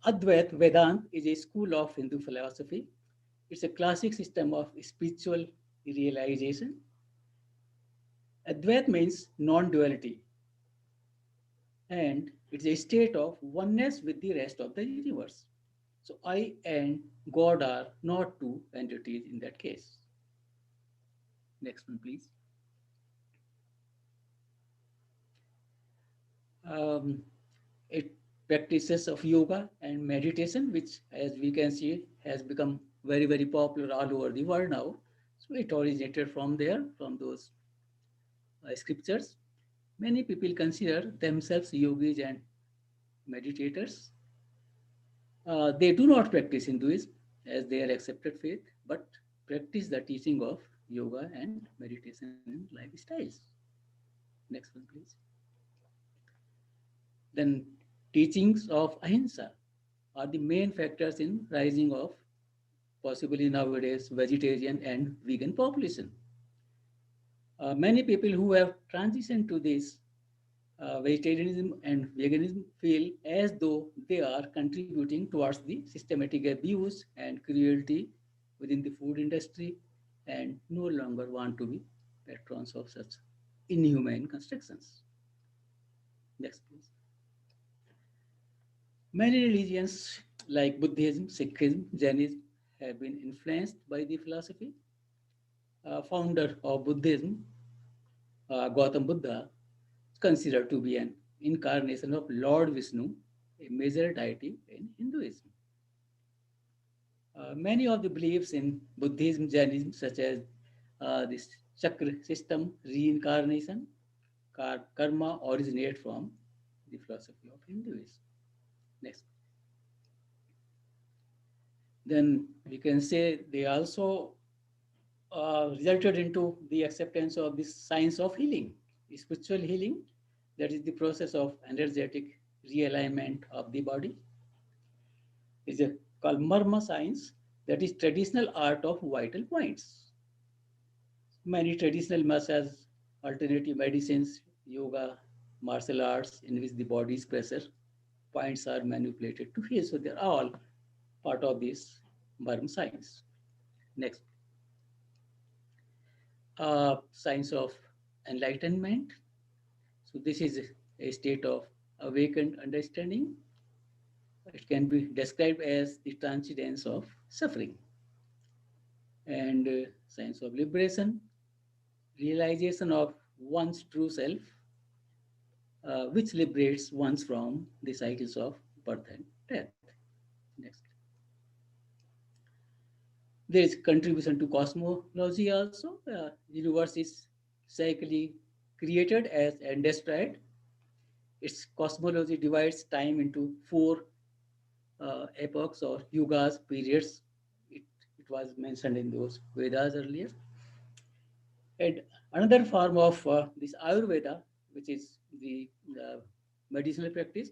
Advait Vedant is a school of Hindu philosophy. It's a classic system of spiritual realization. Advait means non-duality, and it's a state of oneness with the rest of the universe. So I and God are not two entities in that case. Next one, please. Um, it practices of yoga and meditation, which, as we can see, has become very, very popular all over the world now. So it originated from there, from those scriptures. Many people consider themselves yogis and meditators. They do not practice Hinduism as they are accepted faith, but practice the teaching of yoga and meditation lifestyles. Next one, please. Then teachings of ahimsa are the main factors in rising of possibly nowadays vegetarian and vegan population. Many people who have transitioned to this vegetarianism and veganism feel as though they are contributing towards the systematic abuse and cruelty within the food industry and no longer want to be patrons of such inhumane constructions. Next, please. Many religions like Buddhism, Sikhism, Jainism have been influenced by the philosophy. Founder of Buddhism, Gautam Buddha, is considered to be an incarnation of Lord Vishnu, a major deity in Hinduism. Many of the beliefs in Buddhism, Jainism, such as this chakra system, reincarnation, karma, originate from the philosophy of Hinduism. Next. Then we can say they also resulted into the acceptance of this science of healing, spiritual healing, that is the process of energetic realignment of the body. Is called Marma science, that is traditional art of vital points. Many traditional massage, alternative medicines, yoga, martial arts, in which the body's pressure points are manipulated to heal. So they're all part of this Marma science. Next. Science of enlightenment. So this is a state of awakened understanding. It can be described as the transcendence of suffering. And science of liberation, realization of one's true self, which liberates one from the cycles of birth and death. Next. There is contribution to cosmology also. Universe is cyclically created as and destroyed. Its cosmology divides time into four epochs or yugas, periods. It was mentioned in those Vedas earlier. And another form of this Ayurveda, which is the medicinal practice,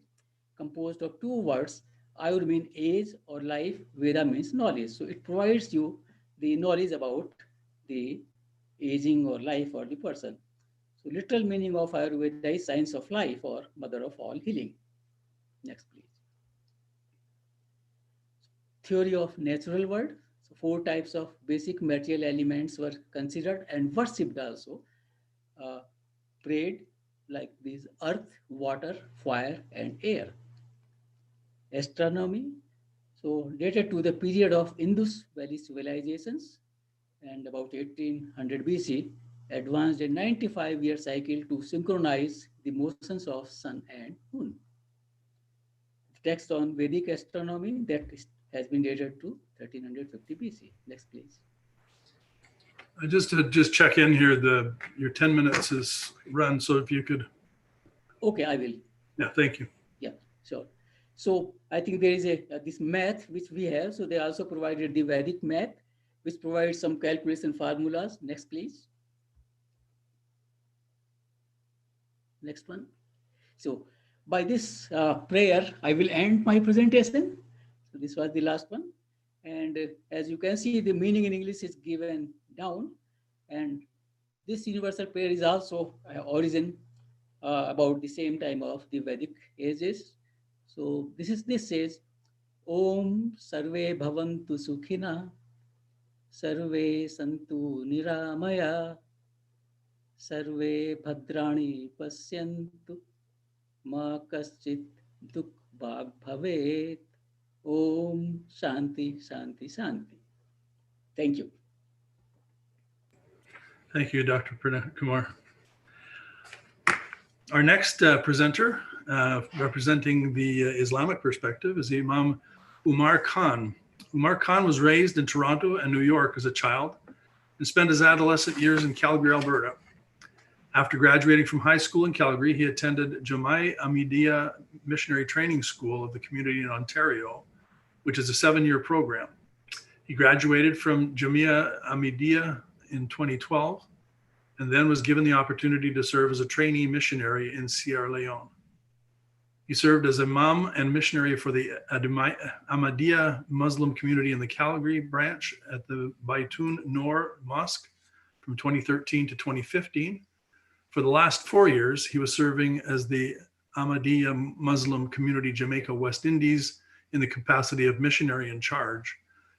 composed of two words. Ayur means age or life, Veda means knowledge. So it provides you the knowledge about the aging or life or the person. So literal meaning of Ayurveda is science of life or mother of all healing. Next, please. Theory of natural world. So 4 types of basic material elements were considered and worshipped also. Prayed like these: earth, water, fire, and air. Astronomy, so dated to the period of Indus Valley civilizations, and about 1800 BC, advanced a 95-year cycle to synchronize the motions of sun and moon. The text on Vedic astronomy that has been dated to 1350 BC. Next, please. Just to check in here, your 10 minutes is run, so if you could. Okay, I will. Yeah, thank you. Yeah, sure. So I think there is this math which we have. So they also provided the Vedic math, which provides some calculation formulas. Next, please. Next one. So by this prayer, I will end my presentation. So this was the last one. And as you can see, the meaning in English is given down. And this universal prayer is also origin about the same time of the Vedic ages. So this says, Om Sarve Bhavantu Sukhina, Sarve Santu Niramaya, Sarve Bhadrani Pasyantu, Ma Kaschit Dukh Bhag Bhavet. Om Shanti Shanti Shanti. Thank you. Thank you, Dr. Pranay Kumar. Our next presenter, representing the Islamic perspective, is Imam Umar Khan. Umar Khan was raised in Toronto and New York as a child and spent his adolescent years in Calgary, Alberta. After graduating from high school in Calgary, he attended Jama'at Ahmadiyya Missionary Training School of the community in Ontario, which is a 7-year program. He graduated from Jama'at Ahmadiyya in 2012 and then was given the opportunity to serve as a trainee missionary in Sierra Leone. He served as imam and missionary for the Ahmadiyya Muslim community in the Calgary branch at the Baitun Noor Mosque from 2013 to 2015. For the last 4 years, he was serving as the Ahmadiyya Muslim community Jamaica West Indies in the capacity of missionary in charge.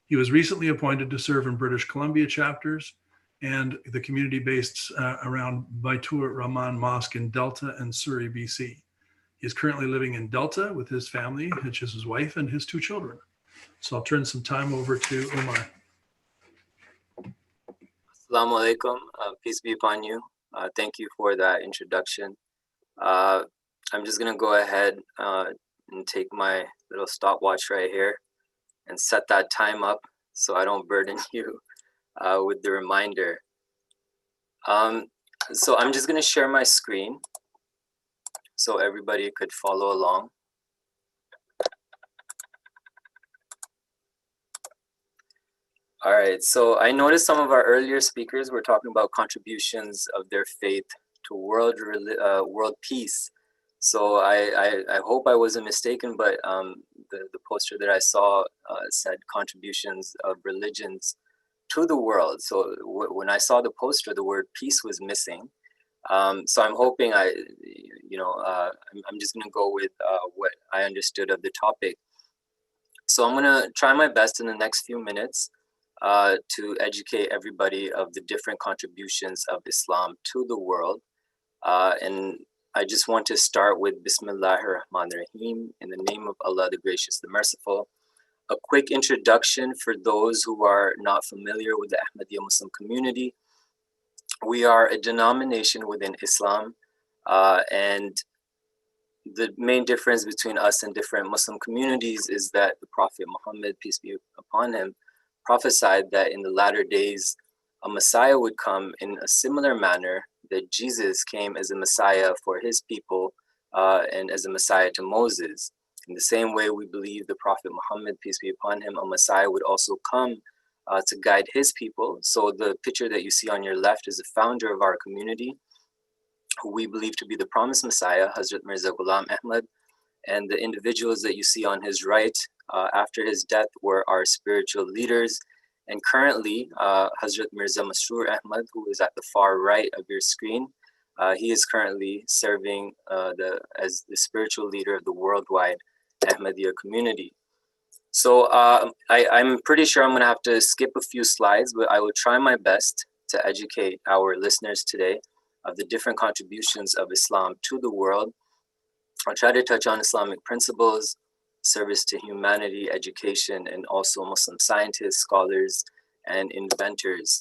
He was recently appointed to serve in British Columbia chapters and the community based around Baitur Rahman Mosque in Delta and Surrey, BC. He is currently living in Delta with his family, which is his wife and his 2 children. So I'll turn some time over to Umar. Assalamu alaikum, peace be upon you. Thank you for that introduction. I'm just gonna go ahead and take my little stopwatch right here and set that time up so I don't burden you with the reminder. So I'm just going to share my screen so everybody could follow along. All right, so I noticed some of our earlier speakers were talking about contributions of their faith to world peace. So I hope I wasn't mistaken, but the poster that I saw said contributions of religions to the world. So when I saw the poster, the word peace was missing. So I'm hoping I'm just going to go with what I understood of the topic. So I'm going to try my best in the next few minutes to educate everybody of the different contributions of Islam to the world. And I just want to start with Bismillahir Rahmanir Rahim, in the name of Allah, the Gracious, the Merciful. A quick introduction for those who are not familiar with the Ahmadiyya Muslim community. We are a denomination within Islam, and the main difference between us and different Muslim communities is that the Prophet Muhammad, peace be upon him, prophesied that in the latter days a Messiah would come in a similar manner that Jesus came as a Messiah for his people and as a Messiah to Moses. In the same way, we believe the Prophet Muhammad, peace be upon him, a Messiah would also come to guide his people. So the picture that you see on your left is the founder of our community, who we believe to be the promised Messiah, Hazrat Mirza Ghulam Ahmad. And the individuals that you see on his right after his death were our spiritual leaders. And currently, Hazrat Mirza Masroor Ahmad, who is at the far right of your screen, he is currently serving as the spiritual leader of the worldwide Ahmadiyya community. So I'm pretty sure I'm going to have to skip a few slides, but I will try my best to educate our listeners today of the different contributions of Islam to the world. I'll try to touch on Islamic principles, service to humanity, education, and also Muslim scientists, scholars, and inventors.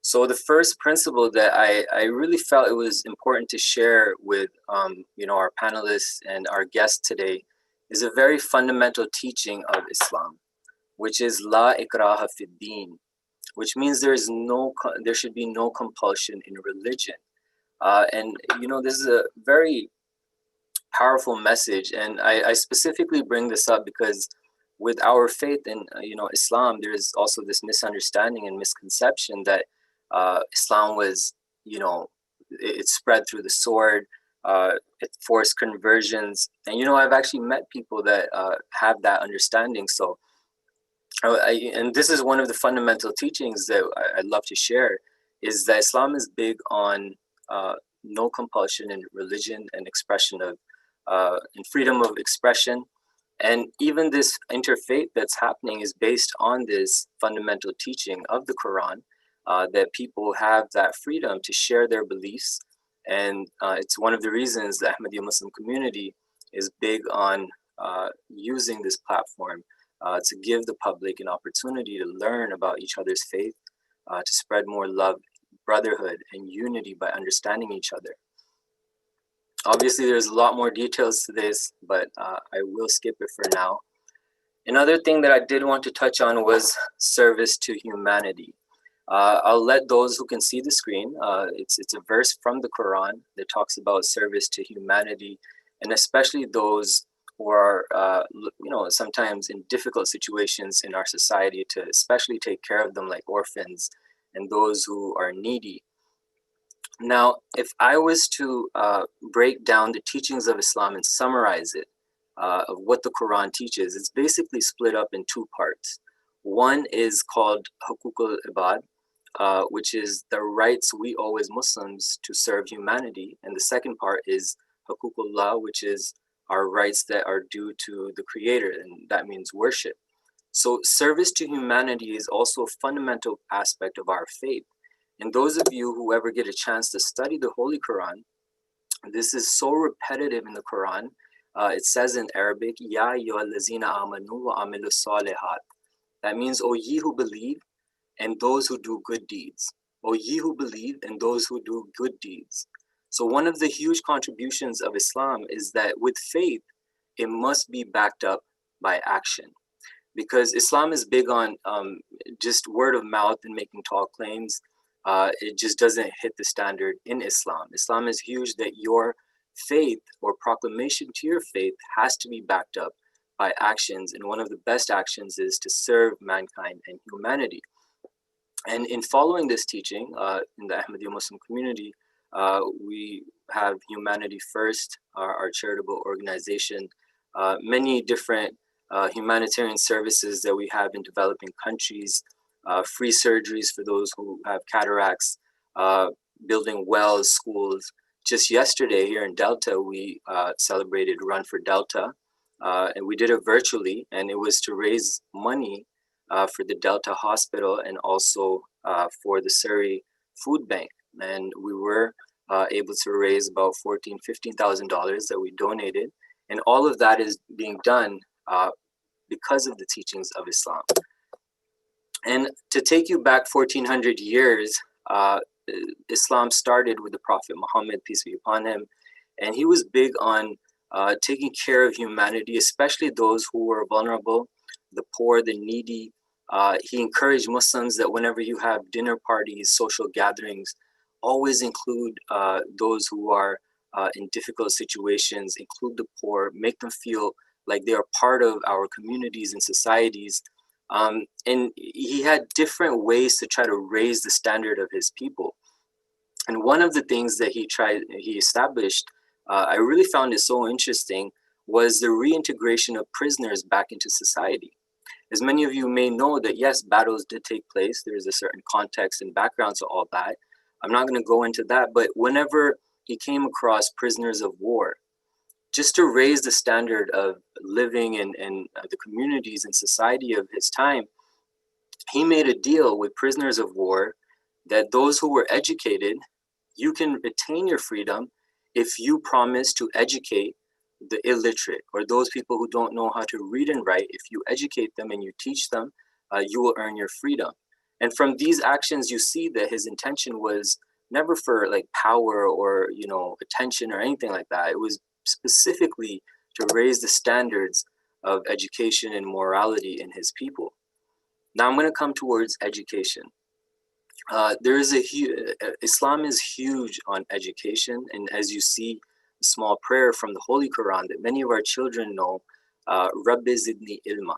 So the first principle that I really felt it was important to share with our panelists and our guests today is a very fundamental teaching of Islam, which is La ikraha fid din, which means there should be no compulsion in religion. And this is a very powerful message, and I specifically bring this up because with our faith in Islam, there is also this misunderstanding and misconception that Islam was it spread through the sword, it forced conversions, and I've actually met people that have that understanding. So and this is one of the fundamental teachings that I'd love to share, is that Islam is big on no compulsion in religion and expression of and freedom of expression. And even this interfaith that's happening is based on this fundamental teaching of the Quran, that people have that freedom to share their beliefs. And it's one of the reasons the Ahmadiyya Muslim community is big on using this platform to give the public an opportunity to learn about each other's faith, to spread more love, brotherhood, and unity by understanding each other. Obviously, there's a lot more details to this, but I will skip it for now. Another thing that I did want to touch on was service to humanity. I'll let those who can see the screen, it's a verse from the Quran that talks about service to humanity, and especially those who are, sometimes in difficult situations in our society, to especially take care of them, like orphans and those who are needy. Now, if I was to break down the teachings of Islam and summarize it, of what the Quran teaches, it's basically split up in two parts. One is called Hukukul Ibad, which is the rights we owe as Muslims to serve humanity. And the second part is Hukukullah, which is our rights that are due to the Creator, and that means worship. So service to humanity is also a fundamental aspect of our faith. And those of you who ever get a chance to study the Holy Quran, this is so repetitive in the Quran. It says in Arabic, Ya ayyuhallazina amanu wa amilu salihat. That means, O ye who believe and those who do good deeds. O ye who believe and those who do good deeds. So one of the huge contributions of Islam is that with faith, it must be backed up by action. Because Islam is big on just word of mouth and making tall claims. It just doesn't hit the standard in Islam. Islam is huge that your faith or proclamation to your faith has to be backed up by actions. And one of the best actions is to serve mankind and humanity. And in following this teaching in the Ahmadiyya Muslim community, we have Humanity First, our charitable organization, many different humanitarian services that we have in developing countries, free surgeries for those who have cataracts, building wells, schools. Just yesterday here in Delta, we celebrated Run for Delta, and we did it virtually, and it was to raise money for the Delta Hospital and also for the Surrey Food Bank. And we were able to raise about $14,000-$15,000 that we donated. And all of that is being done because of the teachings of Islam. And to take you back 1400 years, Islam started with the Prophet Muhammad, peace be upon him. And he was big on taking care of humanity, especially those who were vulnerable, the poor, the needy. He encouraged Muslims that whenever you have dinner parties, social gatherings, always include those who are in difficult situations, include the poor, make them feel like they are part of our communities and societies. And he had different ways to try to raise the standard of his people. And one of the things that he established, I really found it so interesting, was the reintegration of prisoners back into society. As many of you may know that, yes, battles did take place. There is a certain context and background to all that. I'm not going to go into that, but whenever he came across prisoners of war, just to raise the standard of living in the communities and society of his time, he made a deal with prisoners of war that those who were educated, you can retain your freedom if you promise to educate the illiterate or those people who don't know how to read and write. If you educate them and you teach them, you will earn your freedom. And from these actions, you see that his intention was never for like power or, you know, attention or anything like that. It was specifically to raise the standards of education and morality in his people. Now I'm going to come towards education. There is Islam is huge on education, and as you see, a small prayer from the Holy Quran that many of our children know, Rabbi zidni ilma.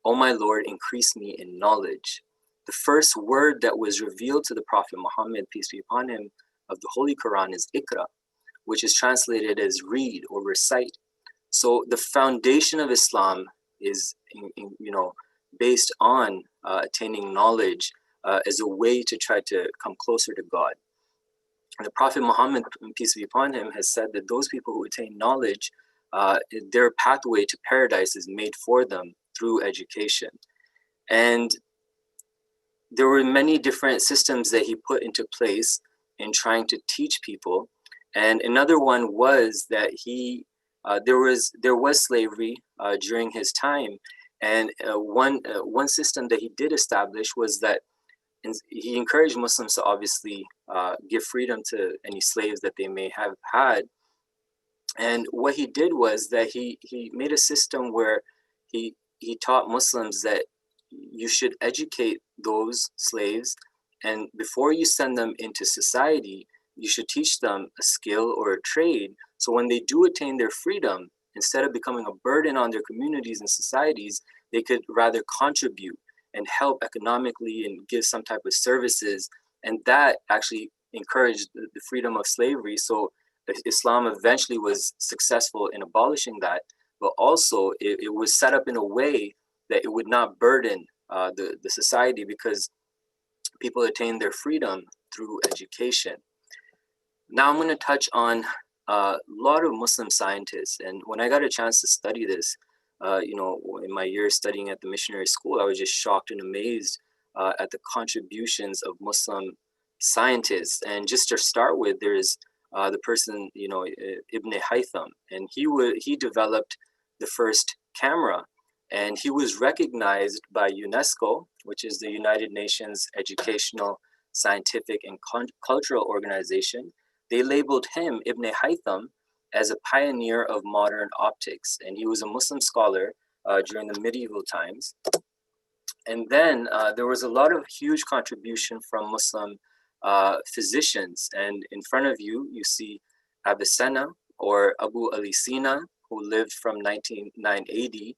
Oh my Lord, increase me in knowledge. The first word that was revealed to the Prophet Muhammad, peace be upon him, of the Holy Quran is Iqra, which is translated as read or recite. So the foundation of Islam is, based on attaining knowledge as a way to try to come closer to God. And the Prophet Muhammad, peace be upon him, has said that those people who attain knowledge, their pathway to paradise is made for them through education. And there were many different systems that he put into place in trying to teach people. And another one was that there was slavery during his time. And one system that he did establish was that he encouraged Muslims to obviously give freedom to any slaves that they may have had. And what he did was that he made a system where he taught Muslims that you should educate those slaves, and before you send them into society, you should teach them a skill or a trade. So when they do attain their freedom, instead of becoming a burden on their communities and societies, they could rather contribute and help economically and give some type of services. And that actually encouraged the freedom of slavery. So Islam eventually was successful in abolishing that, but also it was set up in a way that it would not burden the society, because people attain their freedom through education. Now I'm going to touch on a lot of Muslim scientists. And when I got a chance to study this, in my years studying at the missionary school, I was just shocked and amazed at the contributions of Muslim scientists. And just to start with, there's the person, Ibn Haytham, and he developed the first camera, and he was recognized by UNESCO, which is the United Nations Educational, Scientific, and Cultural Organization. They labeled him, Ibn Haytham, as a pioneer of modern optics. And he was a Muslim scholar during the medieval times. And then there was a lot of huge contribution from Muslim physicians. And in front of you, you see Avicenna, or Abu Ali Sina, who lived from 980.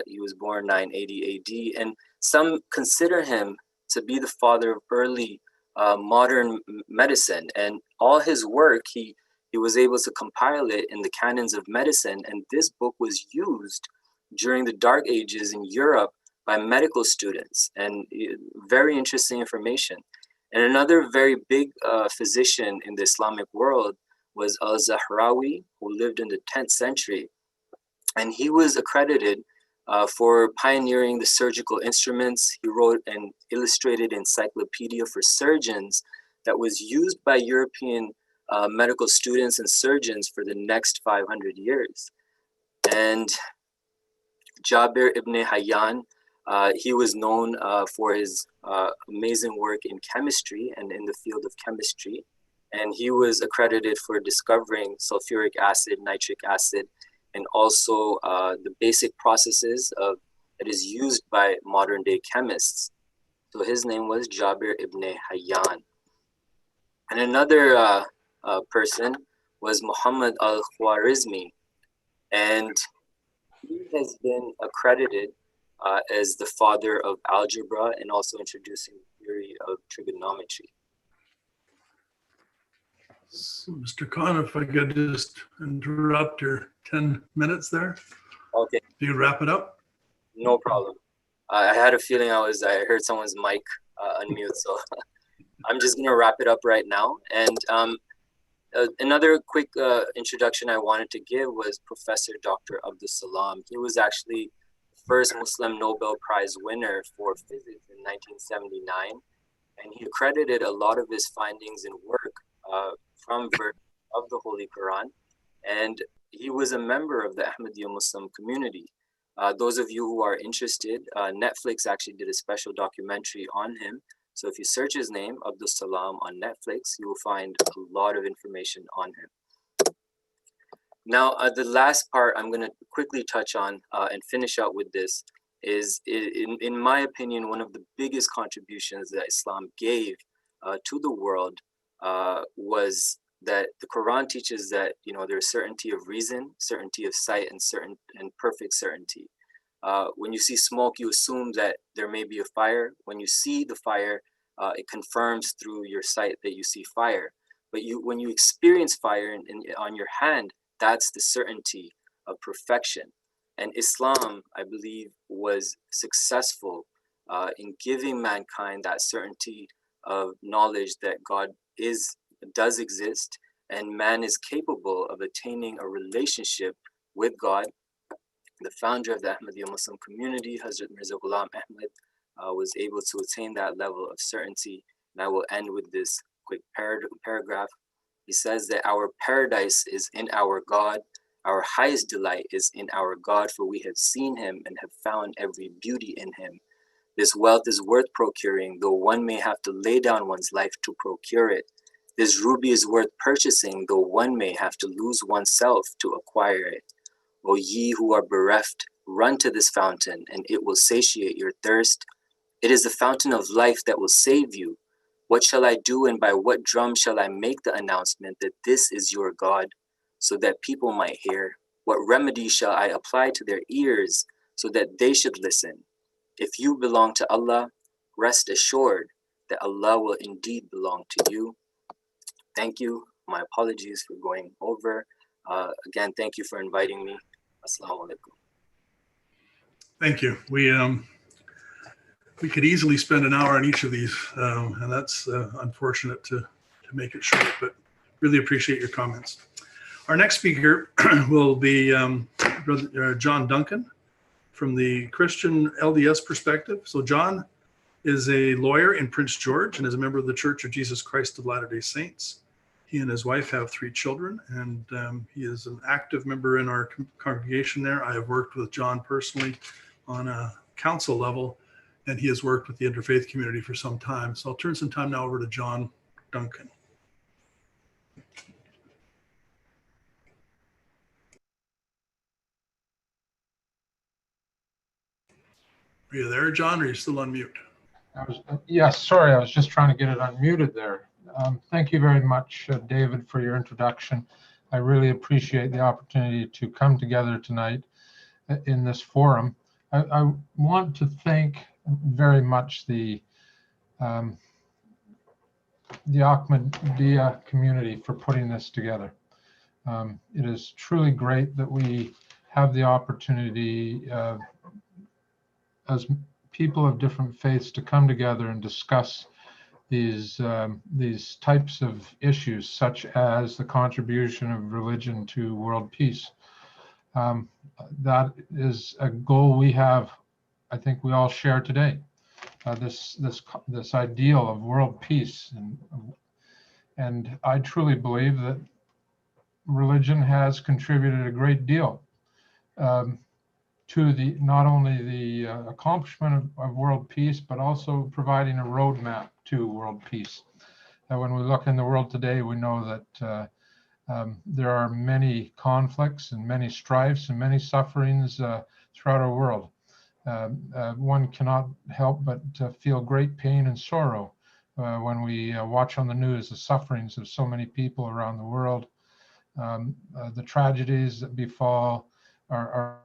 He was born 980 AD. And some consider him to be the father of early modern medicine. And all his work, he was able to compile it in the canons of medicine. And this book was used during the Dark Ages in Europe by medical students, and very interesting information. And another very big physician in the Islamic world was al-Zahrawi, who lived in the 10th century. And he was accredited for pioneering the surgical instruments. He wrote an illustrated encyclopedia for surgeons that was used by European medical students and surgeons for the next 500 years. And Jabir ibn Hayyan, he was known for his amazing work in chemistry and in the field of chemistry. And he was accredited for discovering sulfuric acid, nitric acid, and also the basic processes that is used by modern day chemists. So his name was Jabir ibn Hayyan. And another person was Muhammad al-Khwarizmi. And he has been accredited as the father of algebra and also introducing the theory of trigonometry. So, Mr. Khan, if I could just interrupt your 10 minutes there. Okay. Do you wrap it up? No problem. I had a feeling I heard someone's mic unmute, so I'm just gonna wrap it up right now. And another quick introduction I wanted to give was Professor Dr. Abdul Salam. He was actually the first Muslim Nobel Prize winner for physics in 1979. And he accredited a lot of his findings and work from verses of the Holy Quran. And he was a member of the Ahmadiyya Muslim community. Those of you who are interested, Netflix actually did a special documentary on him. So if you search his name, Abdul Salam, on Netflix, you will find a lot of information on him. Now, the last part I'm going to quickly touch on and finish out with this is, in my opinion, one of the biggest contributions that Islam gave to the world was that the Quran teaches that, you know, there's certainty of reason, certainty of sight, and perfect certainty. When you see smoke, you assume that there may be a fire. When you see the fire, it confirms through your sight that you see fire. But when you experience fire on your hand, that's the certainty of perfection. And Islam, I believe, was successful in giving mankind that certainty of knowledge that God does exist, and man is capable of attaining a relationship with God. The founder of the Ahmadiyya Muslim community, Hazrat Mirza Ghulam Ahmad, was able to attain that level of certainty. And I will end with this quick paragraph. He says that our paradise is in our God, our highest delight is in our God, for we have seen him and have found every beauty in him. This wealth is worth procuring, though one may have to lay down one's life to procure it. This ruby is worth purchasing, though one may have to lose oneself to acquire it. O ye who are bereft, run to this fountain, and it will satiate your thirst. It is the fountain of life that will save you. What shall I do, and by what drum shall I make the announcement that this is your God, so that people might hear? What remedy shall I apply to their ears, so that they should listen? If you belong to Allah, rest assured that Allah will indeed belong to you. Thank you. My apologies for going over. Again, thank you for inviting me. Assalamu alaikum. Thank you. We could easily spend an hour on each of these, and that's unfortunate to make it short, but really appreciate your comments. Our next speaker will be Brother John Duncan from the Christian LDS perspective. So John is a lawyer in Prince George and is a member of the Church of Jesus Christ of Latter-day Saints. He and his wife have 3 children, and he is an active member in our congregation there. I have worked with John personally on a council level, and he has worked with the interfaith community for some time. So I'll turn some time now over to John Duncan. Are you there, John, or are you still on mute? Yes, sorry, I was just trying to get it unmuted there. Thank you very much, David, for your introduction. I really appreciate the opportunity to come together tonight in this forum. I want to thank very much the Ahmadiyya community for putting this together. It is truly great that we have the opportunity as people of different faiths to come together and discuss these types of issues, such as the contribution of religion to world peace. That is a goal we have, I think we all share today. This ideal of world peace, and I truly believe that religion has contributed a great deal to not only the accomplishment of world peace, but also providing a roadmap to world peace. When we look in the world today, we know that there are many conflicts and many strifes and many sufferings throughout our world. One cannot help but feel great pain and sorrow when we watch on the news the sufferings of so many people around the world. The tragedies that befall are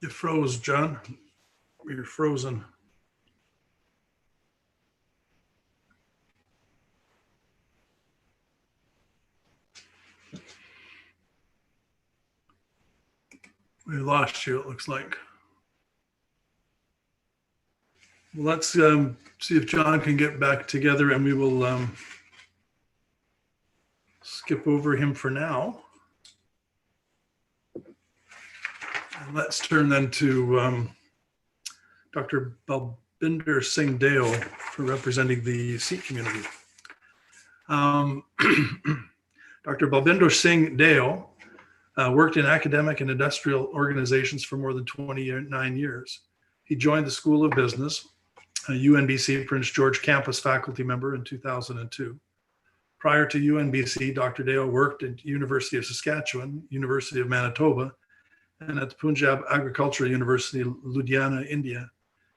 You froze, John. You're frozen. We lost you, it looks like. Well, let's see if John can get back together, and we will skip over him for now. And let's turn then to Dr. Balbinder Singh Dale for representing the Sikh community. Dr. Balbinder Singh Dale worked in academic and industrial organizations for more than 29 years. He joined the School of Business, a UNBC Prince George campus faculty member in 2002. Prior to UNBC, Dr. Dale worked at University of Saskatchewan, University of Manitoba, and at the Punjab Agricultural University, Ludhiana, India.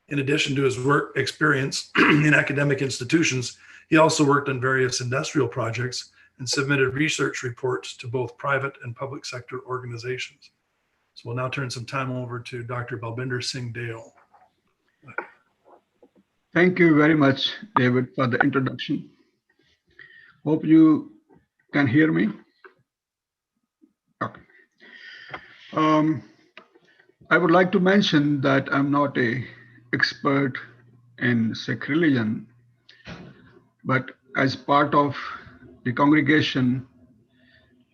In addition to his work experience in academic institutions, he also worked on various industrial projects and submitted research reports to both private and public sector organizations. So we'll now turn some time over to Dr. Balbinder Singh Dale. Thank you very much, David, for the introduction. Hope you can hear me. Okay. I would like to mention that I'm not an expert in Sikh religion, but as part of the congregation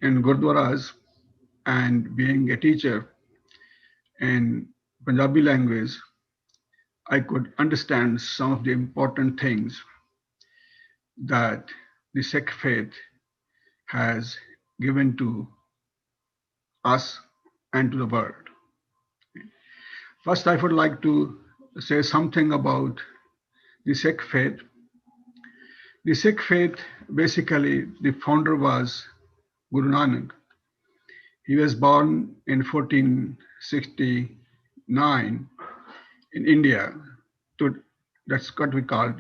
in Gurdwaras and being a teacher in Punjabi language, I could understand some of the important things that the Sikh faith has given to us and to the world. First, I would like to say something about the Sikh faith. The Sikh faith, basically, the founder was Guru Nanak. He was born in 1469 in India. That's what we call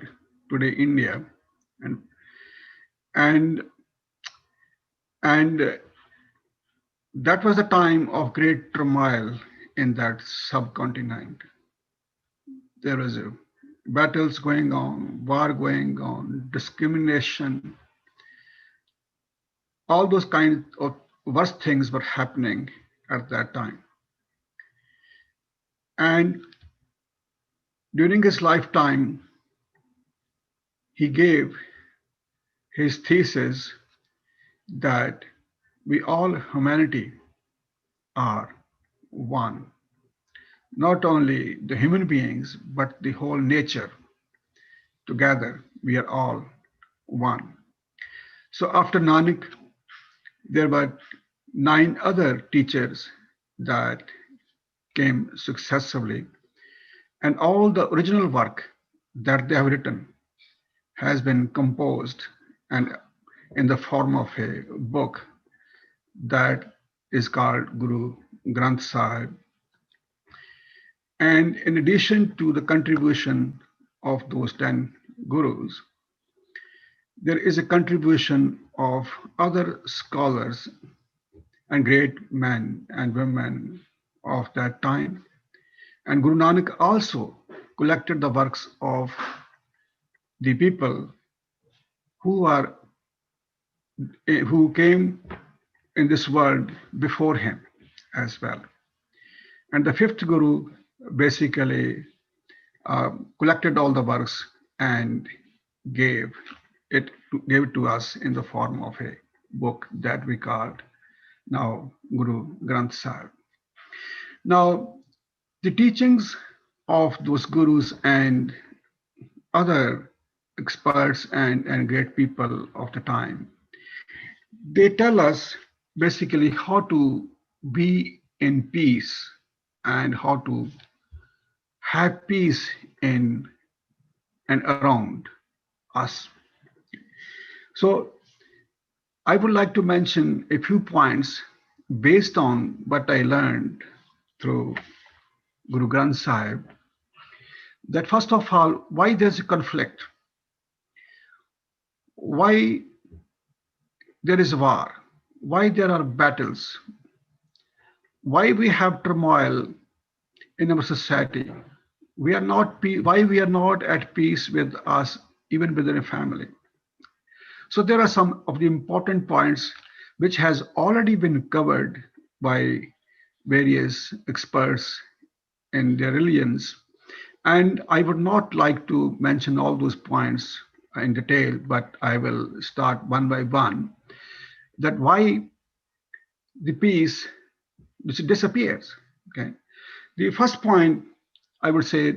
today India, and that was a time of great turmoil in that subcontinent. There was battles going on, war going on, discrimination. All those kinds of worse things were happening at that time. And during his lifetime, he gave his thesis that we all, humanity, are one. Not only the human beings, but the whole nature. Together, we are all one. So after Nanak, there were 9 other teachers that came successively, and all the original work that they have written has been composed and in the form of a book that is called Guru Granth Sahib. And in addition to the contribution of those 10 gurus, there is a contribution of other scholars and great men and women of that time. And Guru Nanak also collected the works of the people who came in this world before him as well. And the fifth Guru basically collected all the works and gave it to us in the form of a book that we called now Guru Granth Sahib. Now, the teachings of those gurus and other experts and great people of the time, they tell us basically how to be in peace and how to have peace in and around us. So I would like to mention a few points based on what I learned through Guru Granth Sahib. That first of all, why there's a conflict, why there is war, why there are battles, why we have turmoil in our society. Why we are not at peace with us, even within a family. So there are some of the important points which has already been covered by various experts in their religions. And I would not like to mention all those points in detail, but I will start one by one. That why the peace disappears. Okay. The first point, I would say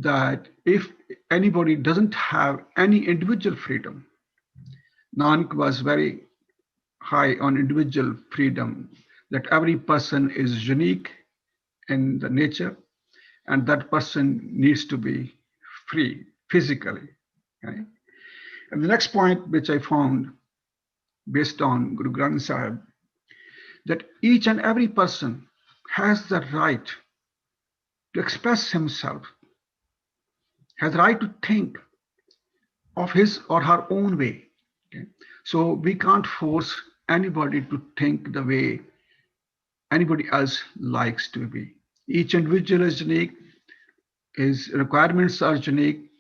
that if anybody doesn't have any individual freedom, Nanak was very high on individual freedom, that every person is unique in the nature, and that person needs to be free physically. Okay? And the next point, which I found based on Guru Granth Sahib, that each and every person has the right to express himself, has the right to think of his or her own way. Okay? So we can't force anybody to think the way anybody else likes to be. Each individual is unique, his requirements are unique,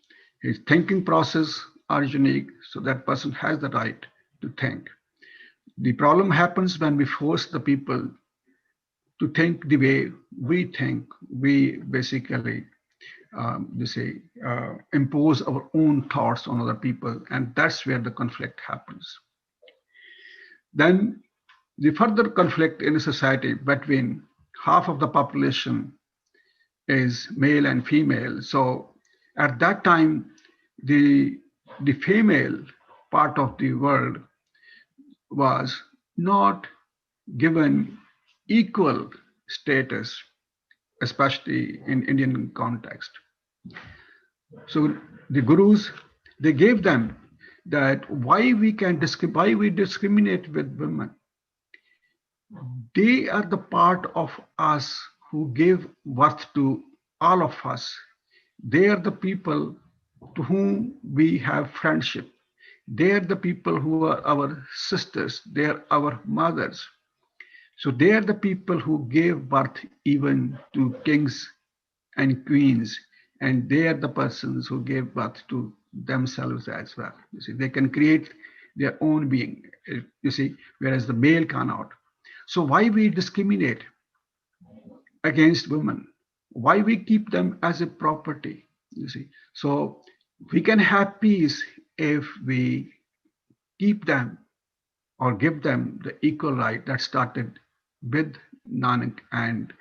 his thinking process are unique, so that person has the right to think. The problem happens when we force the people to think the way we think. We basically impose our own thoughts on other people, and that's where the conflict happens. Then the further conflict in a society between half of the population is male and female. So at that time, the female part of the world was not given equal status, especially in Indian context. So the gurus, they gave them that why we discriminate with women. They are the part of us who give birth to all of us. They are the people to whom we have friendship. They are the people who are our sisters. They are our mothers. So they are the people who gave birth even to kings and queens, and they are the persons who gave birth to themselves as well. You see, they can create their own being, you see, whereas the male cannot. So why we discriminate against women? Why we keep them as a property, you see? So we can have peace if we keep them or give them the equal right that started with Nanak and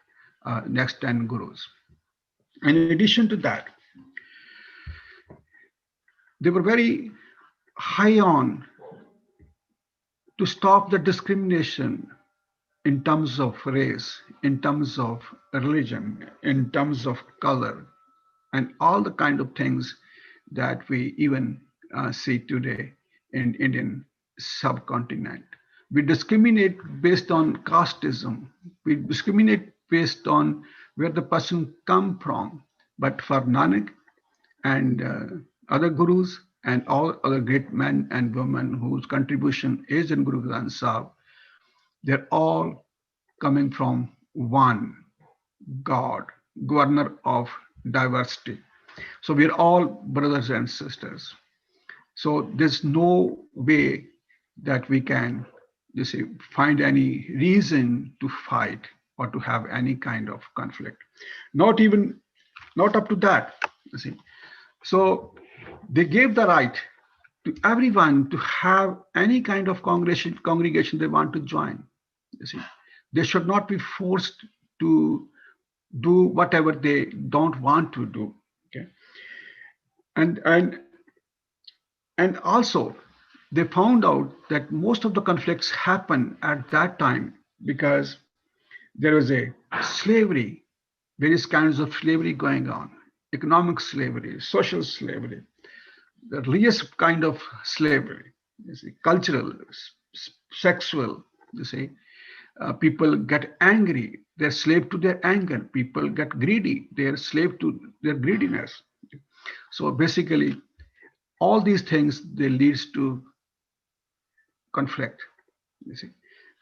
next 10 gurus. In addition to that, they were very high on to stop the discrimination in terms of race, in terms of religion, in terms of color, and all the kind of things that we even see today in Indian subcontinent. We discriminate based on casteism. We discriminate based on where the person come from. But for Nanak and other gurus and all other great men and women whose contribution is in Guru Granth Sahib, they're all coming from one God, governor of diversity. So we're all brothers and sisters. So there's no way that we can, you see, find any reason to fight or to have any kind of conflict. Not up to that, you see. So they gave the right to everyone to have any kind of congregation they want to join. You see, they should not be forced to do whatever they don't want to do. Okay, and also they found out that most of the conflicts happen at that time because there was a slavery, various kinds of slavery going on, economic slavery, social slavery, the religious kind of slavery, you see, cultural, sexual, you see. People get angry, they're slave to their anger. People get greedy, they're slave to their greediness. So basically, all these things, they leads to conflict, you see.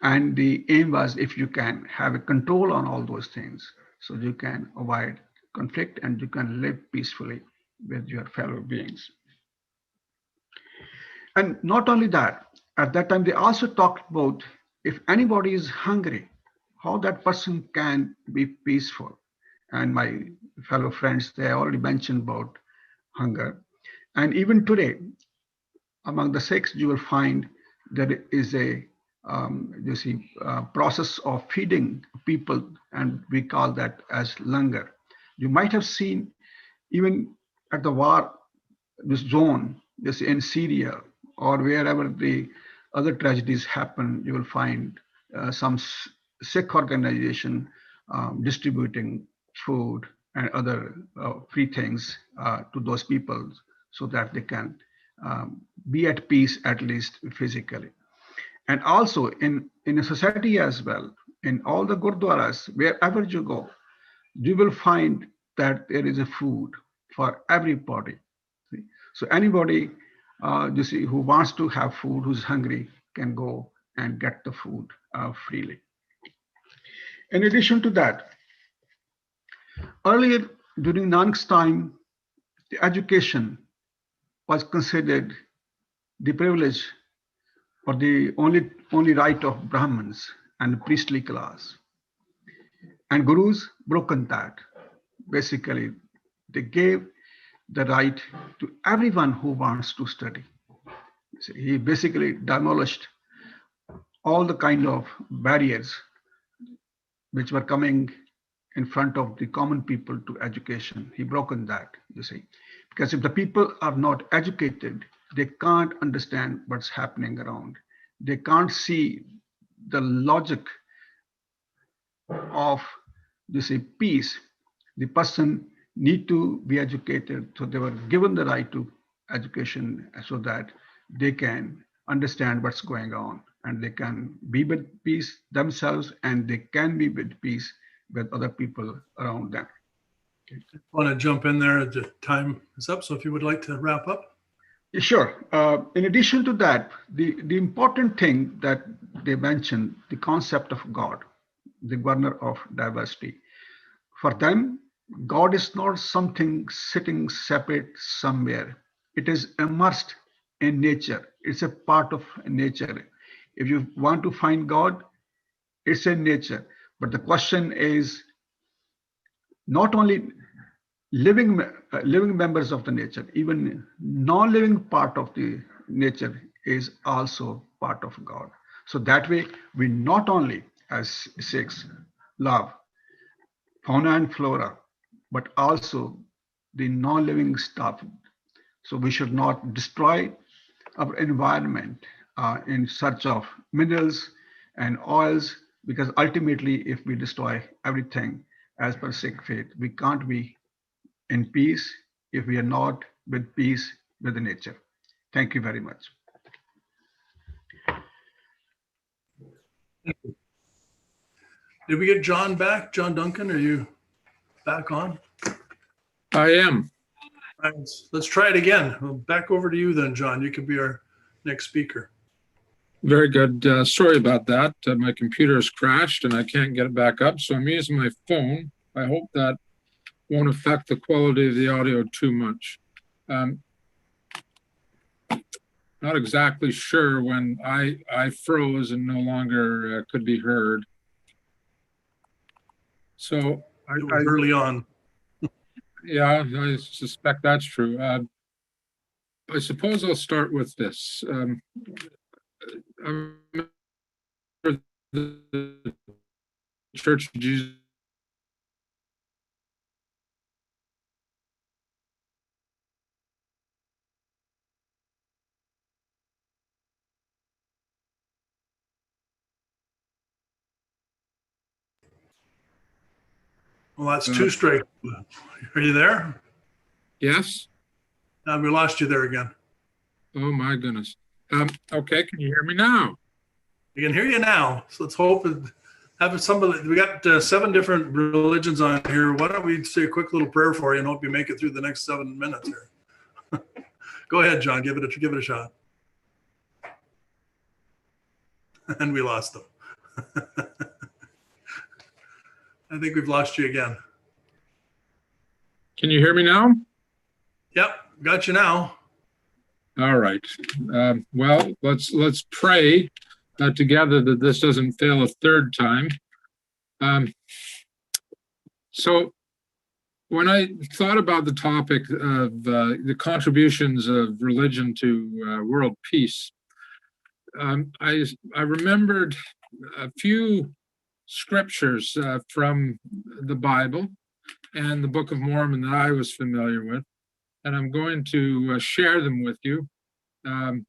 And the aim was, if you can have a control on all those things, so you can avoid conflict and you can live peacefully with your fellow beings. And not only that, at that time, they also talked about if anybody is hungry, how that person can be peaceful. And my fellow friends, they already mentioned about hunger. And even today, among the Sikhs, you will find there is a process of feeding people, and we call that as langar. You might have seen even at the war zone, this in Syria or wherever the other tragedies happen, you will find some Sikh organization distributing food and other free things to those people so that they can be at peace, at least physically. And also in a society as well, in all the gurdwaras, wherever you go, you will find that there is a food for everybody. So anybody you see who wants to have food, who's hungry, can go and get the food freely. In addition to that, earlier during Nanak's time, the education was considered the privilege or the only right of Brahmins and the priestly class. And gurus broken that. Basically, they gave the right to everyone who wants to study. So he basically demolished all the kind of barriers which were coming in front of the common people to education. He broken that, you see. Because if the people are not educated, they can't understand what's happening around. They can't see the logic of, you see, peace. The person need to be educated. So they were given the right to education so that they can understand what's going on and they can be with peace themselves and they can be with peace with other people around them. Okay. I want to jump in there. The time is up. So if you would like to wrap up. Sure. In addition to that, the important thing that they mentioned, the concept of God, the governor of diversity. For them, God is not something sitting separate somewhere. It is immersed in nature. It's a part of nature. If you want to find God, it's in nature. But the question is not only living members of the nature, even non-living part of the nature is also part of God. So that way, we not only as Sikhs love fauna and flora, but also the non-living stuff. So we should not destroy our environment in search of minerals and oils, because ultimately, if we destroy everything as per Sikh faith, we can't be in peace if we are not with peace with the nature. Thank you very much. Did we get John back? John Duncan, are you back on? I am. All right, let's try it again. Back over to you then, John. You could be our next speaker. Very good. Sorry about that. My computer has crashed and I can't get it back up, so I'm using my phone. I hope that won't affect the quality of the audio too much. Not exactly sure when I froze and no longer could be heard. So It was early on. Yeah, I suspect that's true. I suppose I'll start with this. I remember the Church of Jesus. Well, that's two straight. Are you there? Yes? We lost you there again. Oh my goodness. Okay, can you hear me now? I can hear you now. So let's hope have somebody. We got 7 different religions on here. Why don't we say a quick little prayer for you and hope you make it through the next 7 minutes here. Go ahead, John. Give it a shot. And we lost them. I think we've lost you again. Can you hear me now? Yep, got you now. All right. Well, let's pray together that this doesn't fail a third time. So when I thought about the topic of the contributions of religion to world peace, I remembered a few scriptures from the Bible and the Book of Mormon that I was familiar with, and I'm going to share them with you, and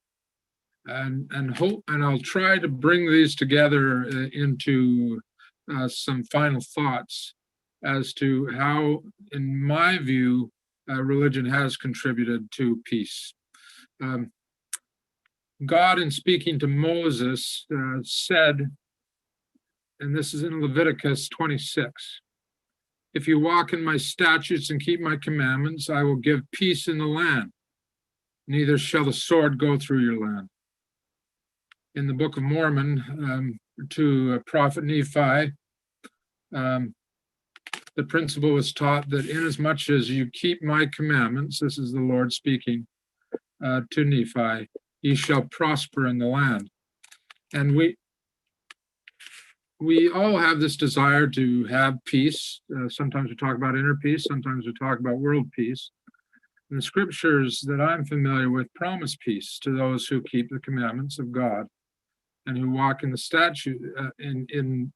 I'll try to bring these together into some final thoughts as to how, in my view, religion has contributed to peace. God, in speaking to Moses, said, and this is in Leviticus 26, "If you walk in my statutes and keep my commandments, I will give peace in the land. Neither shall the sword go through your land." In the Book of Mormon, to Prophet Nephi, the principle was taught that inasmuch as you keep my commandments, this is the Lord speaking to Nephi, ye shall prosper in the land. And we all have this desire to have peace. Sometimes we talk about inner peace, sometimes we talk about world peace. And the scriptures that I'm familiar with promise peace to those who keep the commandments of God and who walk in the statute, in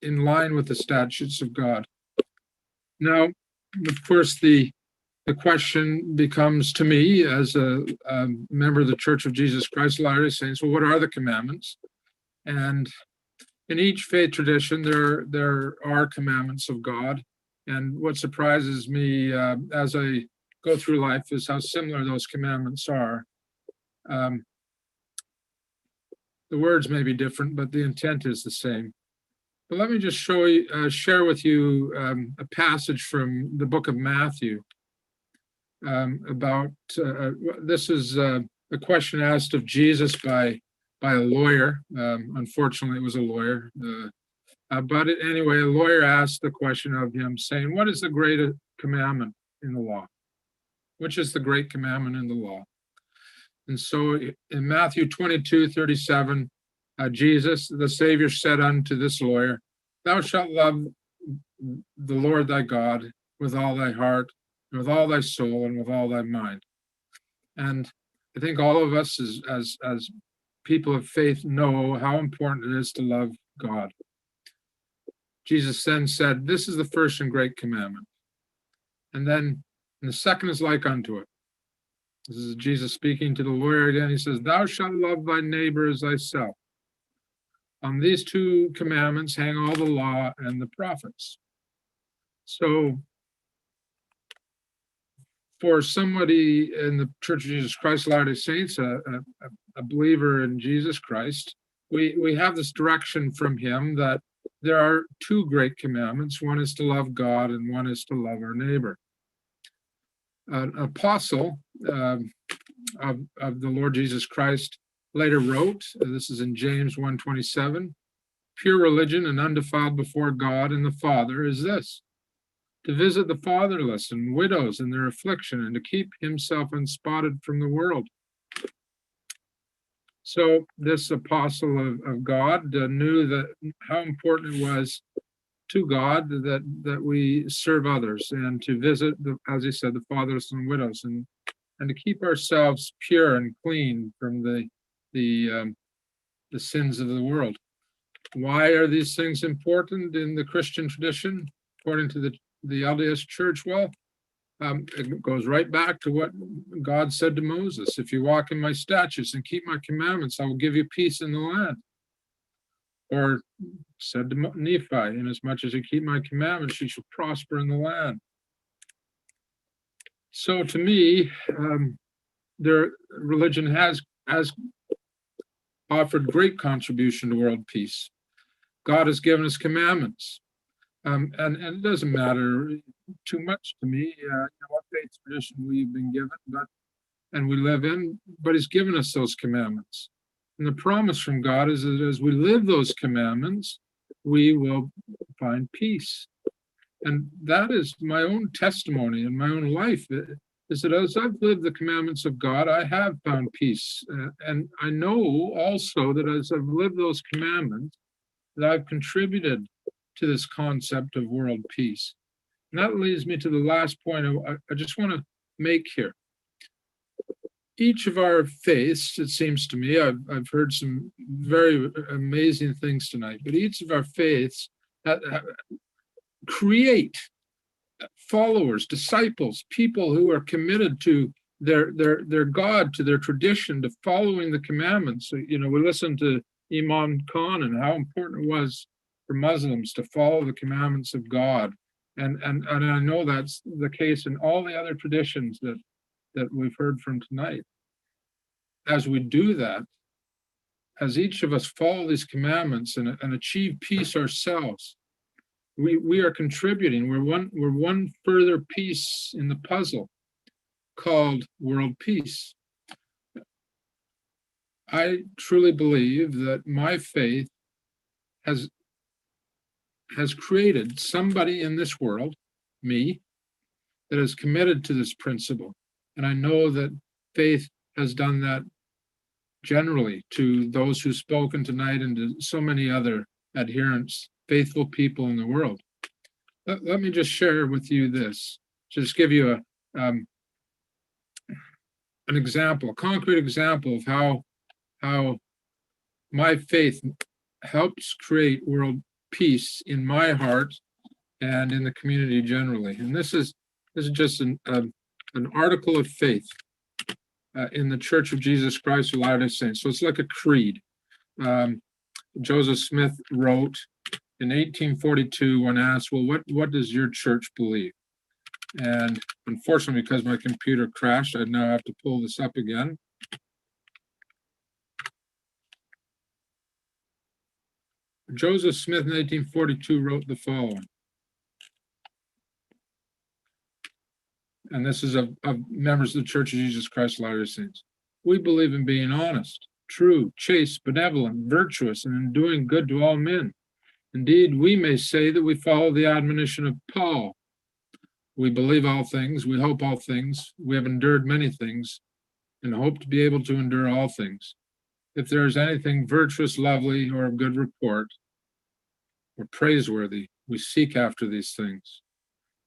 line with the statutes of God. Now, of course, the question becomes to me as a member of the Church of Jesus Christ of Latter-day Saints, well, what are the commandments? And in each faith tradition, there are commandments of God. And what surprises me as I go through life is how similar those commandments are. The words may be different, but the intent is the same. But let me just share with you a passage from the book of Matthew about, this is a question asked of Jesus by a lawyer. Unfortunately, it was a lawyer. But anyway, a lawyer asked the question of him, saying, "What is the greatest commandment in the law? Which is the great commandment in the law?" And so in Matthew 22:37, Jesus, the Savior, said unto this lawyer, "Thou shalt love the Lord thy God with all thy heart, and with all thy soul, and with all thy mind." And I think all of us as people of faith know how important it is to love God. Jesus then said, "This is the first and great commandment." And then and the second is like unto it. This is Jesus speaking to the lawyer again. He says, "Thou shalt love thy neighbor as thyself. On these two commandments hang all the law and the prophets." So for somebody in the Church of Jesus Christ Latter-day Saints, a believer in Jesus Christ, we have this direction from him that there are two great commandments. One is to love God and one is to love our neighbor. An apostle of the Lord Jesus Christ later wrote, this is in James 1:27, pure religion and undefiled before God and the Father is this, to visit the fatherless and widows in their affliction and to keep himself unspotted from the world. So this apostle of God knew that how important it was to God that we serve others and to visit, as he said, the fatherless and widows, and to keep ourselves pure and clean from the sins of the world. Why are these things important in the Christian tradition, according to the LDS Church? Well, it goes right back to what God said to Moses. If you walk in my statutes and keep my commandments, I will give you peace in the land. Or said to Nephi, inasmuch as you keep my commandments, you shall prosper in the land. So to me, their religion has offered great contribution to world peace. God has given us commandments. And it doesn't matter too much to me what faith tradition we've been given, and we live in, but he's given us those commandments. And the promise from God is that as we live those commandments, we will find peace. And that is my own testimony in my own life, is that as I've lived the commandments of God, I have found peace. And I know also that as I've lived those commandments, that I've contributed to this concept of world peace. And that leads me to the last point I just want to make here. Each of our faiths, it seems to me, I've heard some very amazing things tonight, but each of our faiths create followers, disciples, people who are committed to their God, to their tradition, to following the commandments. So, we listen to Imam Khan and how important it was for Muslims to follow the commandments of God. And I know that's the case in all the other traditions that we've heard from tonight. As we do that, as each of us follow these commandments and achieve peace ourselves, we are contributing. We're one further piece in the puzzle called world peace. I truly believe that my faith has created somebody in this world, me, that is committed to this principle. And I know that faith has done that generally to those who've spoken tonight and to so many other adherents, faithful people in the world. Let me just share with you this, just give you an example, a concrete example of how my faith helps create world peace in my heart and in the community generally. And this is just an article of faith in the Church of Jesus Christ of Latter-day Saints. So it's like a creed. Joseph Smith wrote in 1842 when asked, well, what does your church believe? And unfortunately, because my computer crashed, I now have to pull this up again. Joseph Smith in 1842 wrote the following. And this is of members of the Church of Jesus Christ of Latter-day Saints. We believe in being honest, true, chaste, benevolent, virtuous, and in doing good to all men. Indeed, we may say that we follow the admonition of Paul. We believe all things, we hope all things, we have endured many things, and hope to be able to endure all things. If there is anything virtuous, lovely, or of good report, or praiseworthy, we seek after these things.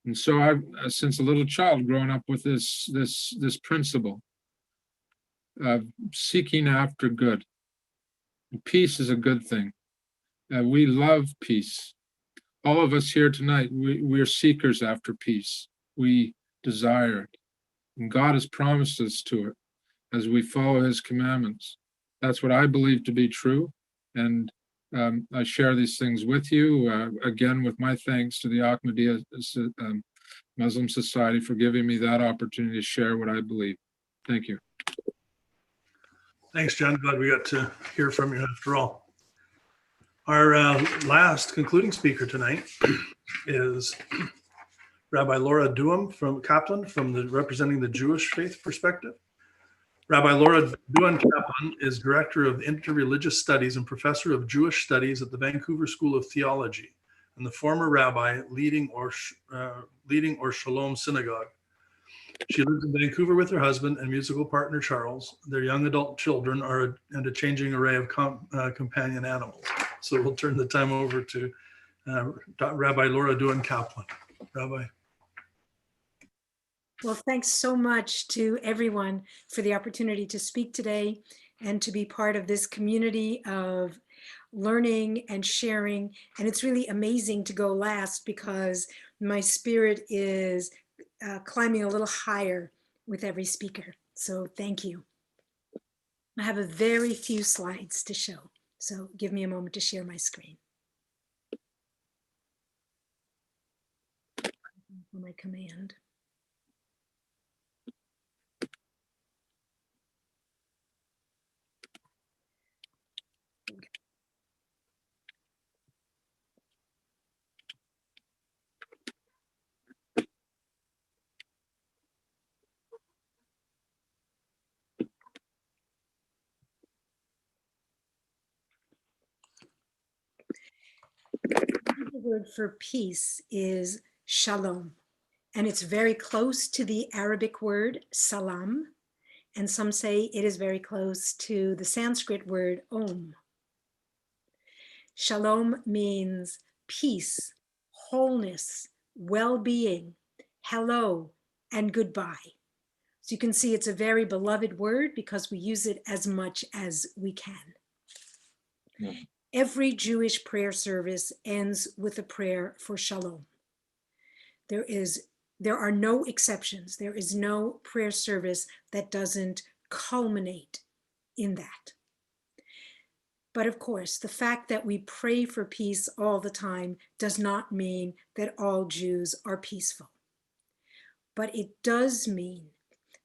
And so I've, since a little child, grown up with this principle of seeking after good. Peace is a good thing. We love peace. All of us here tonight, we are seekers after peace. We desire it. And God has promised us to it as we follow his commandments. That's what I believe to be true. And I share these things with you, again, with my thanks to the Ahmadiyya Muslim society for giving me that opportunity to share what I believe. Thank you. Thanks, John. Glad we got to hear from you after all. Our last concluding speaker tonight is Rabbi Laura Duham from Kaplan, representing the Jewish faith perspective. Rabbi Laura Duham Kaplan is Director of Interreligious Studies and Professor of Jewish Studies at the Vancouver School of Theology, and the former rabbi leading Or Shalom Synagogue. She lives in Vancouver with her husband and musical partner Charles. Their young adult children and a changing array of companion animals. So we'll turn the time over to Rabbi Laura Duham Kaplan. Rabbi. Well, thanks so much to everyone for the opportunity to speak today and to be part of this community of learning and sharing. And it's really amazing to go last because my spirit is climbing a little higher with every speaker. So thank you. I have a very few slides to show. So give me a moment to share my screen. My command. The word for peace is shalom, and it's very close to the Arabic word salam, and some say it is very close to the Sanskrit word om. Shalom means peace, wholeness, well-being, hello, and goodbye. So you can see it's a very beloved word because we use it as much as we can. Yeah. Every Jewish prayer service ends with a prayer for shalom. There are no exceptions. There is no prayer service that doesn't culminate in that. But of course, the fact that we pray for peace all the time does not mean that all Jews are peaceful. But it does mean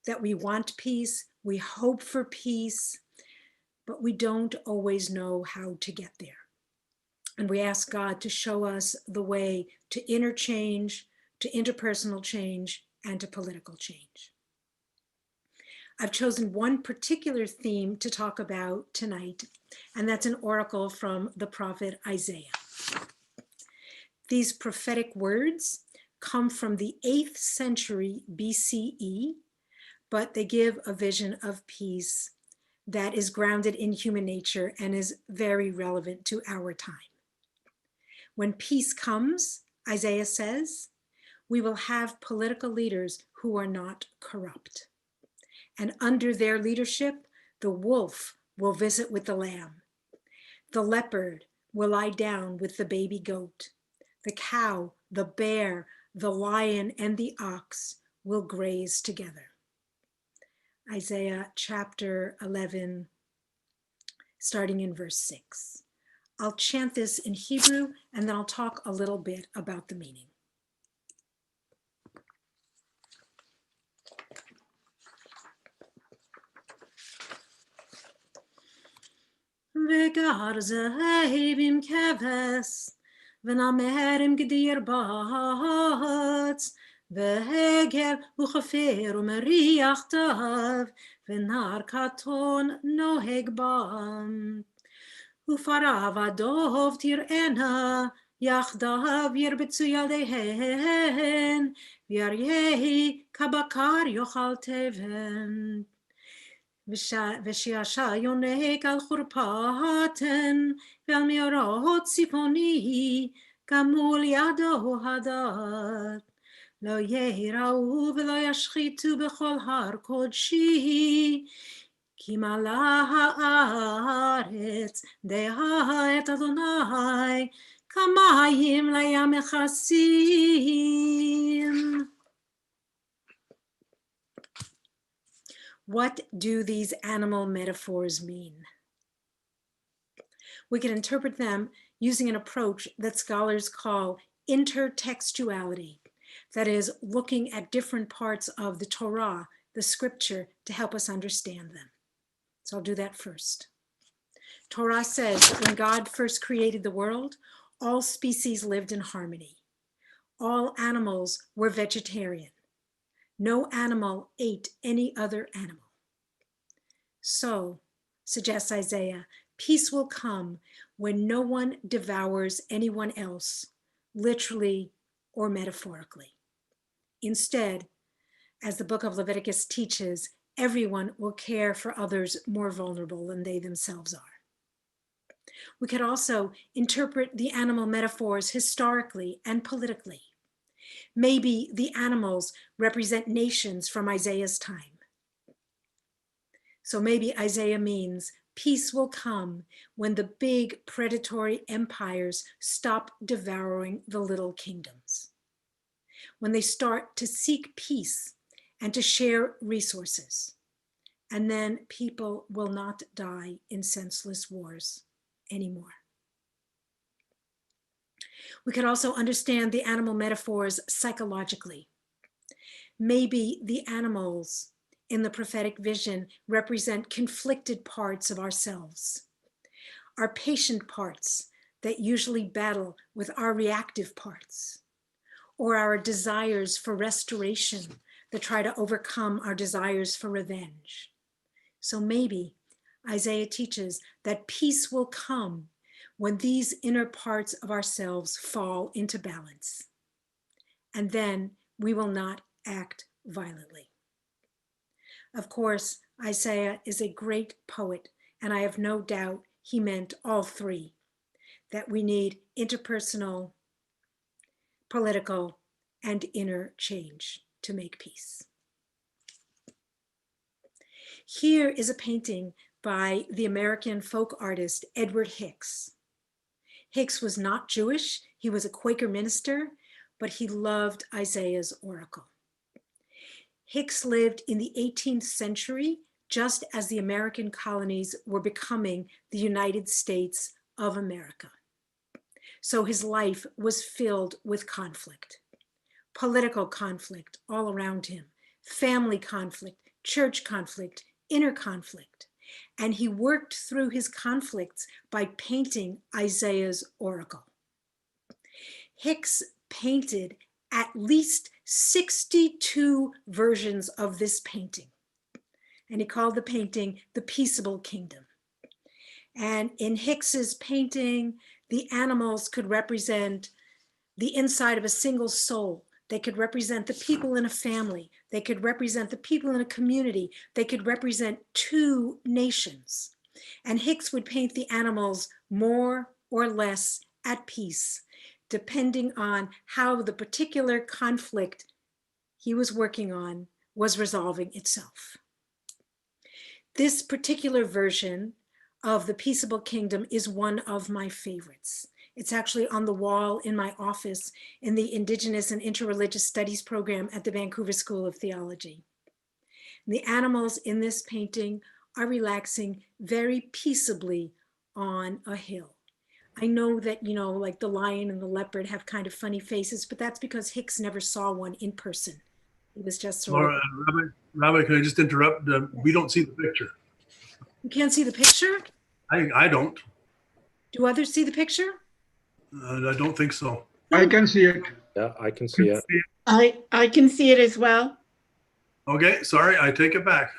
that we want peace, we hope for peace, but we don't always know how to get there. And we ask God to show us the way to inner change, to interpersonal change, and to political change. I've chosen one particular theme to talk about tonight, and that's an oracle from the prophet Isaiah. These prophetic words come from the 8th century BCE, but they give a vision of peace that is grounded in human nature and is very relevant to our time. When peace comes, Isaiah says, we will have political leaders who are not corrupt. And under their leadership, the wolf will visit with the lamb. The leopard will lie down with the baby goat. The cow, the bear, the lion, and the ox will graze together. Isaiah chapter 11, starting in verse 6. I'll chant this in Hebrew, and then I'll talk a little bit about the meaning. Vegar zehebim keves, v'namerim gdir ba'atz, v'heger u'chafer u'meriach tav, v'nar katon noheg ba'am. Ufarav adov tir'ena, yachdav yirbetzu yaldehen, v'yaryehi kabakar yochal teven. V'shiasha yonek al churpaten, ve'al miorot tziponi, gamul yado hadat. Lo yehirau v'lo yashchitu b'chol har kodshi, כי מלאה הארץ דעה את אדוני כמים לים מכסים. What do these animal metaphors mean? We can interpret them using an approach that scholars call intertextuality. That is, looking at different parts of the Torah, the scripture, to help us understand them. So I'll do that first. Torah says that when God first created the world, all species lived in harmony. All animals were vegetarian. No animal ate any other animal. So, suggests Isaiah, peace will come when no one devours anyone else, literally or metaphorically. Instead, as the book of Leviticus teaches, everyone will care for others more vulnerable than they themselves are. We could also interpret the animal metaphors historically and politically. Maybe the animals represent nations from Isaiah's time. So maybe Isaiah means peace will come when the big predatory empires stop devouring the little kingdoms. When they start to seek peace and to share resources. And then people will not die in senseless wars anymore. We could also understand the animal metaphors psychologically. Maybe the animals in the prophetic vision represent conflicted parts of ourselves, our patient parts that usually battle with our reactive parts, or our desires for restoration that try to overcome our desires for revenge. So maybe Isaiah teaches that peace will come when these inner parts of ourselves fall into balance, and then we will not act violently. Of course, Isaiah is a great poet, and I have no doubt he meant all three, that we need interpersonal, political, and inner change to make peace. Here is a painting by the American folk artist Edward Hicks. Hicks was not Jewish, he was a Quaker minister, but he loved Isaiah's oracle. Hicks lived in the 18th century, just as the American colonies were becoming the United States of America. So his life was filled with conflict, political conflict all around him, family conflict, church conflict, inner conflict. And he worked through his conflicts by painting Isaiah's oracle. Hicks painted at least 62 versions of this painting. And he called the painting The Peaceable Kingdom. And in Hicks's painting, the animals could represent the inside of a single soul. They could represent the people in a family. They could represent the people in a community. They could represent two nations. And Hicks would paint the animals more or less at peace, depending on how the particular conflict he was working on was resolving itself. This particular version of The Peaceable Kingdom is one of my favorites. It's actually on the wall in my office in the Indigenous and Interreligious Studies program at the Vancouver School of Theology. And the animals in this painting are relaxing very peaceably on a hill. I know that, like the lion and the leopard have kind of funny faces, but that's because Hicks never saw one in person. It was just sort Laura, Rabbi, can I just interrupt? We don't see the picture. You can't see the picture? I don't. Do others see the picture? I don't think so. I can see it. Yeah, I can see it. I can see it as well. Okay, sorry, I take it back.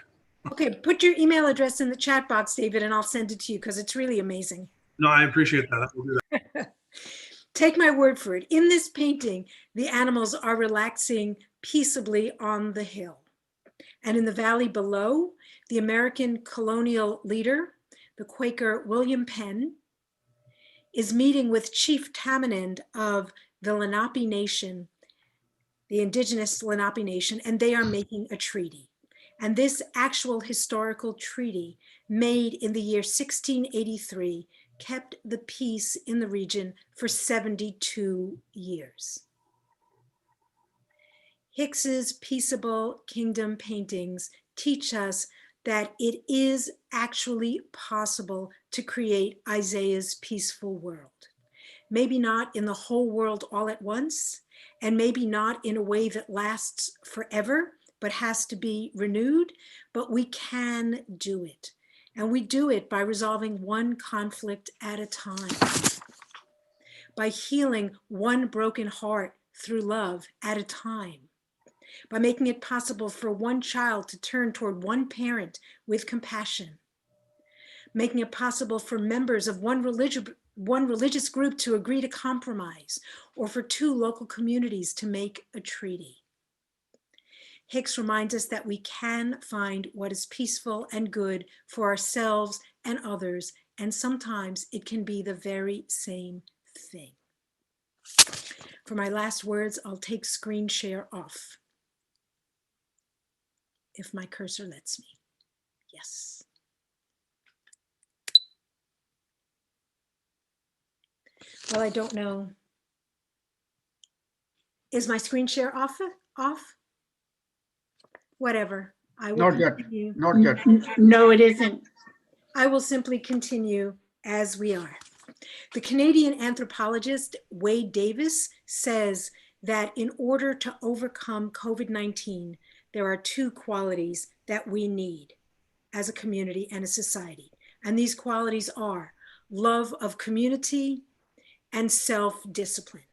Okay, put your email address in the chat box, David, and I'll send it to you because it's really amazing. No, I appreciate that. I will do that. Take my word for it. In this painting, the animals are relaxing peaceably on the hill. And in the valley below, the American colonial leader, the Quaker William Penn, is meeting with Chief Tamanend of the Lenape Nation, the indigenous Lenape Nation, and they are making a treaty. And this actual historical treaty, made in the year 1683, kept the peace in the region for 72 years. Hicks's Peaceable Kingdom paintings teach us that it is actually possible to create Isaiah's peaceful world. Maybe not in the whole world all at once, And maybe not in a way that lasts forever, but has to be renewed, but we can do it. And we do it by resolving one conflict at a time, by healing one broken heart through love at a time, by making it possible for one child to turn toward one parent with compassion, making it possible for members of one religious group to agree to compromise, or for two local communities to make a treaty. Hicks reminds us that we can find what is peaceful and good for ourselves and others, and sometimes it can be the very same thing. For my last words, I'll take screen share off, if my cursor lets me. Yes. Well, I don't know. Is my screen share off? Whatever. I will Not yet. continue. Not yet. No, it isn't. I will simply continue as we are. The Canadian anthropologist Wade Davis says that in order to overcome COVID-19, there are two qualities that we need as a community and a society. And these qualities are love of community and self-discipline.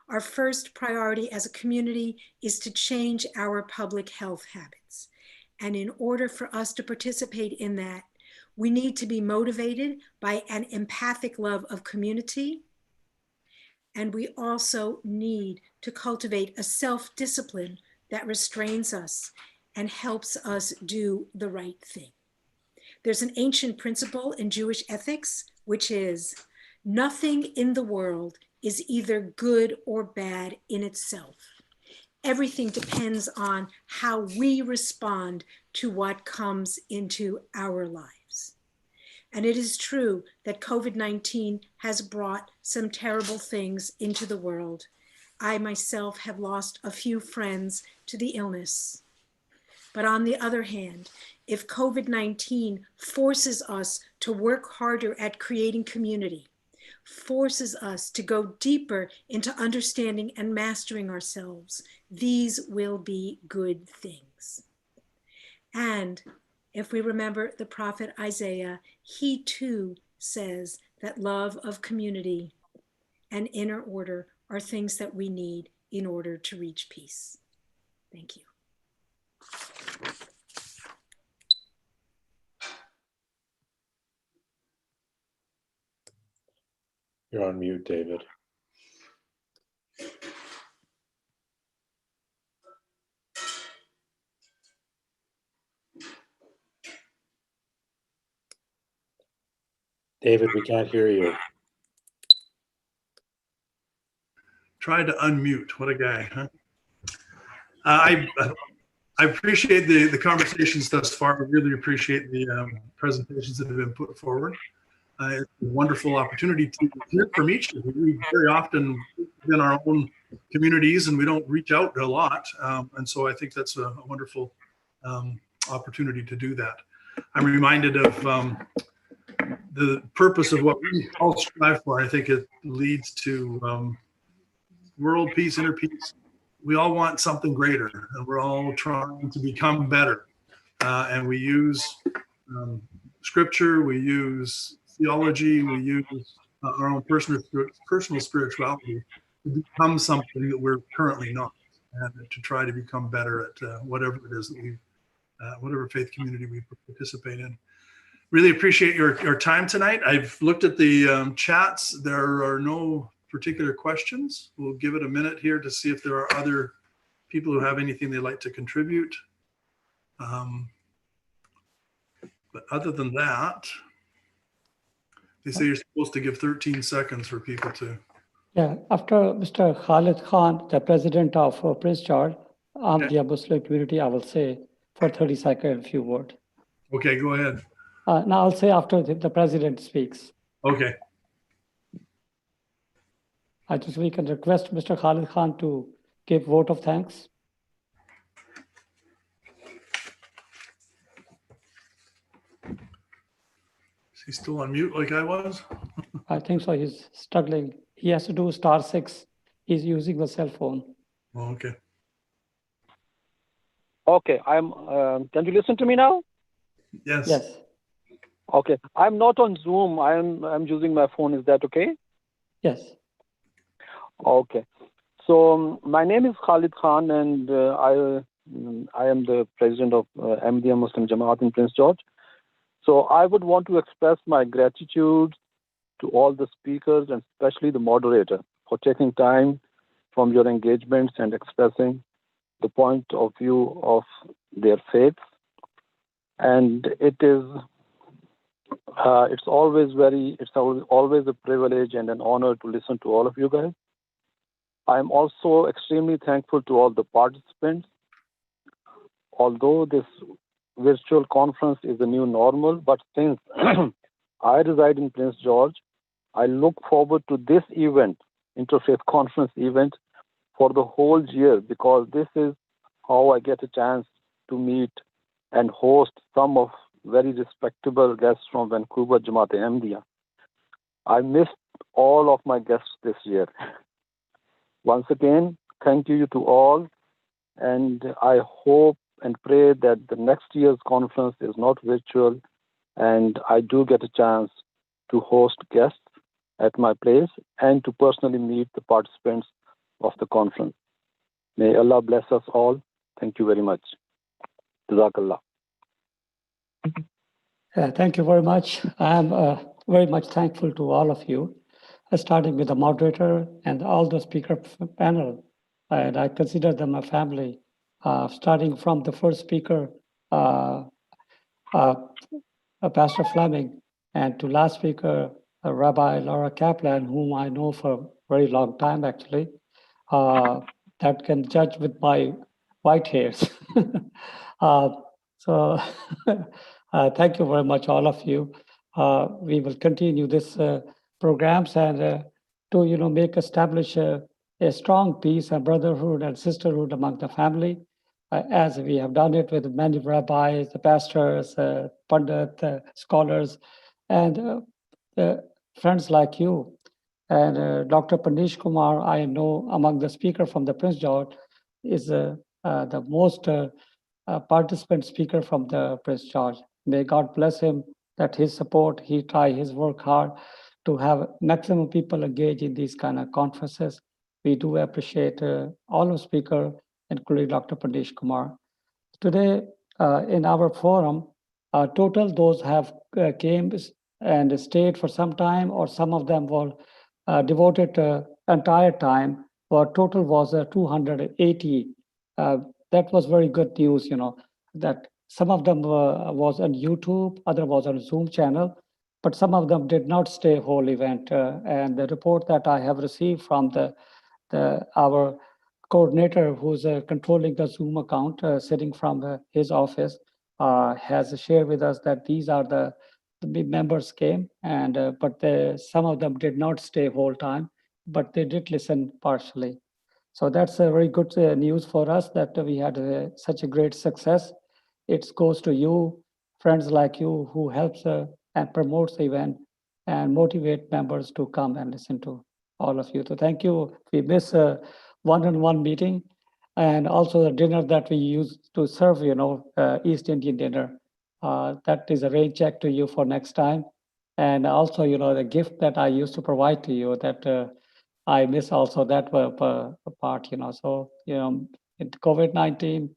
Our first priority as a community is to change our public health habits. And in order for us to participate in that, we need to be motivated by an empathic love of community. And we also need to cultivate a self-discipline that restrains us and helps us do the right thing. There's an ancient principle in Jewish ethics, which is nothing in the world is either good or bad in itself. Everything depends on how we respond to what comes into our lives. And it is true that COVID-19 has brought some terrible things into the world. I myself have lost a few friends to the illness. But on the other hand, if COVID-19 forces us to work harder at creating community, forces us to go deeper into understanding and mastering ourselves, these will be good things. And if we remember the prophet Isaiah, he too says that love of community and inner order are things that we need in order to reach peace. Thank you. You're on mute, David. David, we can't hear you. Tried to unmute. What a guy, huh? I appreciate the conversations thus far. I really appreciate the presentations that have been put forward. It's a wonderful opportunity to hear from each of you. We very often in our own communities and we don't reach out a lot. And so I think that's a wonderful opportunity to do that. I'm reminded of the purpose of what we all strive for. I think it leads to world peace, inner peace. We all want something greater and we're all trying to become better. And we use scripture, we use theology, we use our own personal spirituality to become something that we're currently not, and to try to become better at whatever it is that we, whatever faith community we participate in. Really appreciate your time tonight. I've looked at the chats. There are no particular questions. We'll give it a minute here to see if there are other people who have anything they'd like to contribute. But other than that, they say you're supposed to give 13 seconds for people to. Yeah, after Mr. Khalid Khan, the president of Prince George, Ahmadiyya Muslim community, I will say for 30 seconds a few words. Okay, go ahead. Now I'll say after the president speaks. Okay. I just we can request Mr. Khalid Khan to give vote of thanks. Is he still on mute like I was? I think so. He's struggling. He has to do *6. He's using the cell phone. Oh, okay. Okay, can you listen to me now? Yes. Yes. Okay, I'm not on Zoom. I'm using my phone. Is that okay? Yes. Okay. So my name is Khalid Khan, and I am the president of Ahmadiyya Muslim Jama'at in Prince George. So I would want to express my gratitude to all the speakers and especially the moderator for taking time from your engagements and expressing the point of view of their faith. And it's always a privilege and an honor to listen to all of you guys. I'm also extremely thankful to all the participants. Although this virtual conference is the new normal, but since I reside in Prince George, I look forward to this event, Interfaith Conference event, for the whole year, because this is how I get a chance to meet and host some of very respectable guests from Vancouver, Jama'at Ahmadiyya. I missed all of my guests this year. Once again, thank you to all, and I hope and pray that the next year's conference is not virtual, and I do get a chance to host guests at my place and to personally meet the participants of the conference. May Allah bless us all. Thank you very much. Jazakallah. Thank you very much. I'm very much thankful to all of you, starting with the moderator and all the speaker panel. And I consider them a family, starting from the first speaker, Pastor Fleming, and to last speaker, Rabbi Laura Kaplan, whom I know for a very long time, actually, that can judge with my white hairs. So thank you very much, all of you. We will continue this programs and to establish a strong peace and brotherhood and sisterhood among the family, as we have done it with many rabbis, the pastors, pundit, scholars, and friends like you. And Dr. Panish Kumar, I know among the speaker from the Prince George, is the most participant speaker from the Prince George. May God bless him, that his support, he try his work hard to have maximum people engage in these kind of conferences. We do appreciate all of speaker, including Dr. Panish Kumar. Today, in our forum, total those have came and stayed for some time, or some of them were devoted entire time. Our total was 280. That was very good news, that some of them was on YouTube, other was on Zoom channel, but some of them did not stay whole event. And the report that I have received from our coordinator who's controlling the Zoom account, sitting from his office, has shared with us that these are the members came, and but some of them did not stay whole time, but they did listen partially. So that's a very good news for us, that we had such a great success. It goes to you, friends like you, who helps and promotes the event and motivate members to come and listen to all of you. So thank you. We miss one-on-one meeting, and also the dinner that we used to serve, East Indian dinner. That is a rain check to you for next time. And also, the gift that I used to provide to you, that I miss also that part, So, in COVID-19,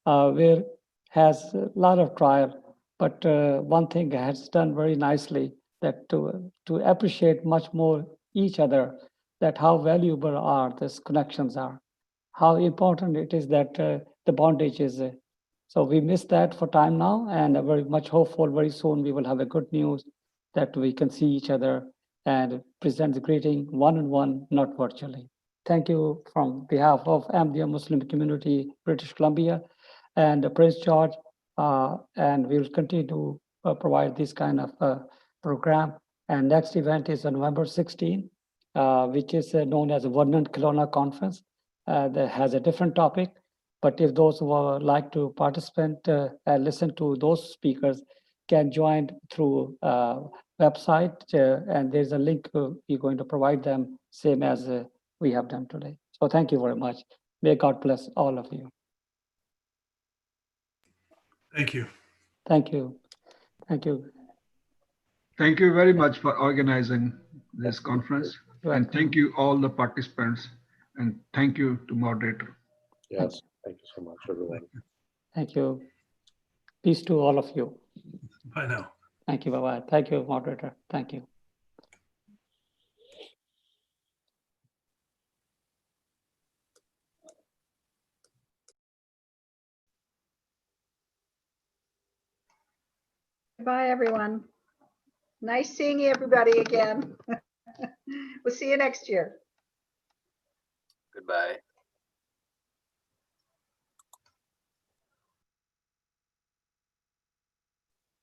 where has a lot of trial, but one thing has done very nicely, that to appreciate much more each other, that how valuable are these connections are, how important it is that the bondage is. So we miss that for time now, and very much hopeful very soon we will have a good news that we can see each other and present the greeting one-on-one, not virtually. Thank you from behalf of Ahmadiyya Muslim Community, British Columbia, and Prince George, and we will continue to provide this kind of program. And next event is on November 16, which is known as the Vernon Kelowna Conference. That has a different topic, but if those who would like to participate and listen to those speakers can join through website, and there's a link we're going to provide them, same as we have done today. So thank you very much. May God bless all of you. Thank you. Thank you. Thank you. Thank you very much for organizing this conference. And thank you all the participants. And thank you to moderator. Yes, thank you so much, everyone. Thank you. Peace to all of you. Bye now. Thank you. Bye-bye. Thank you, moderator. Thank you. Bye, everyone. Nice seeing everybody again. We'll see you next year. Goodbye.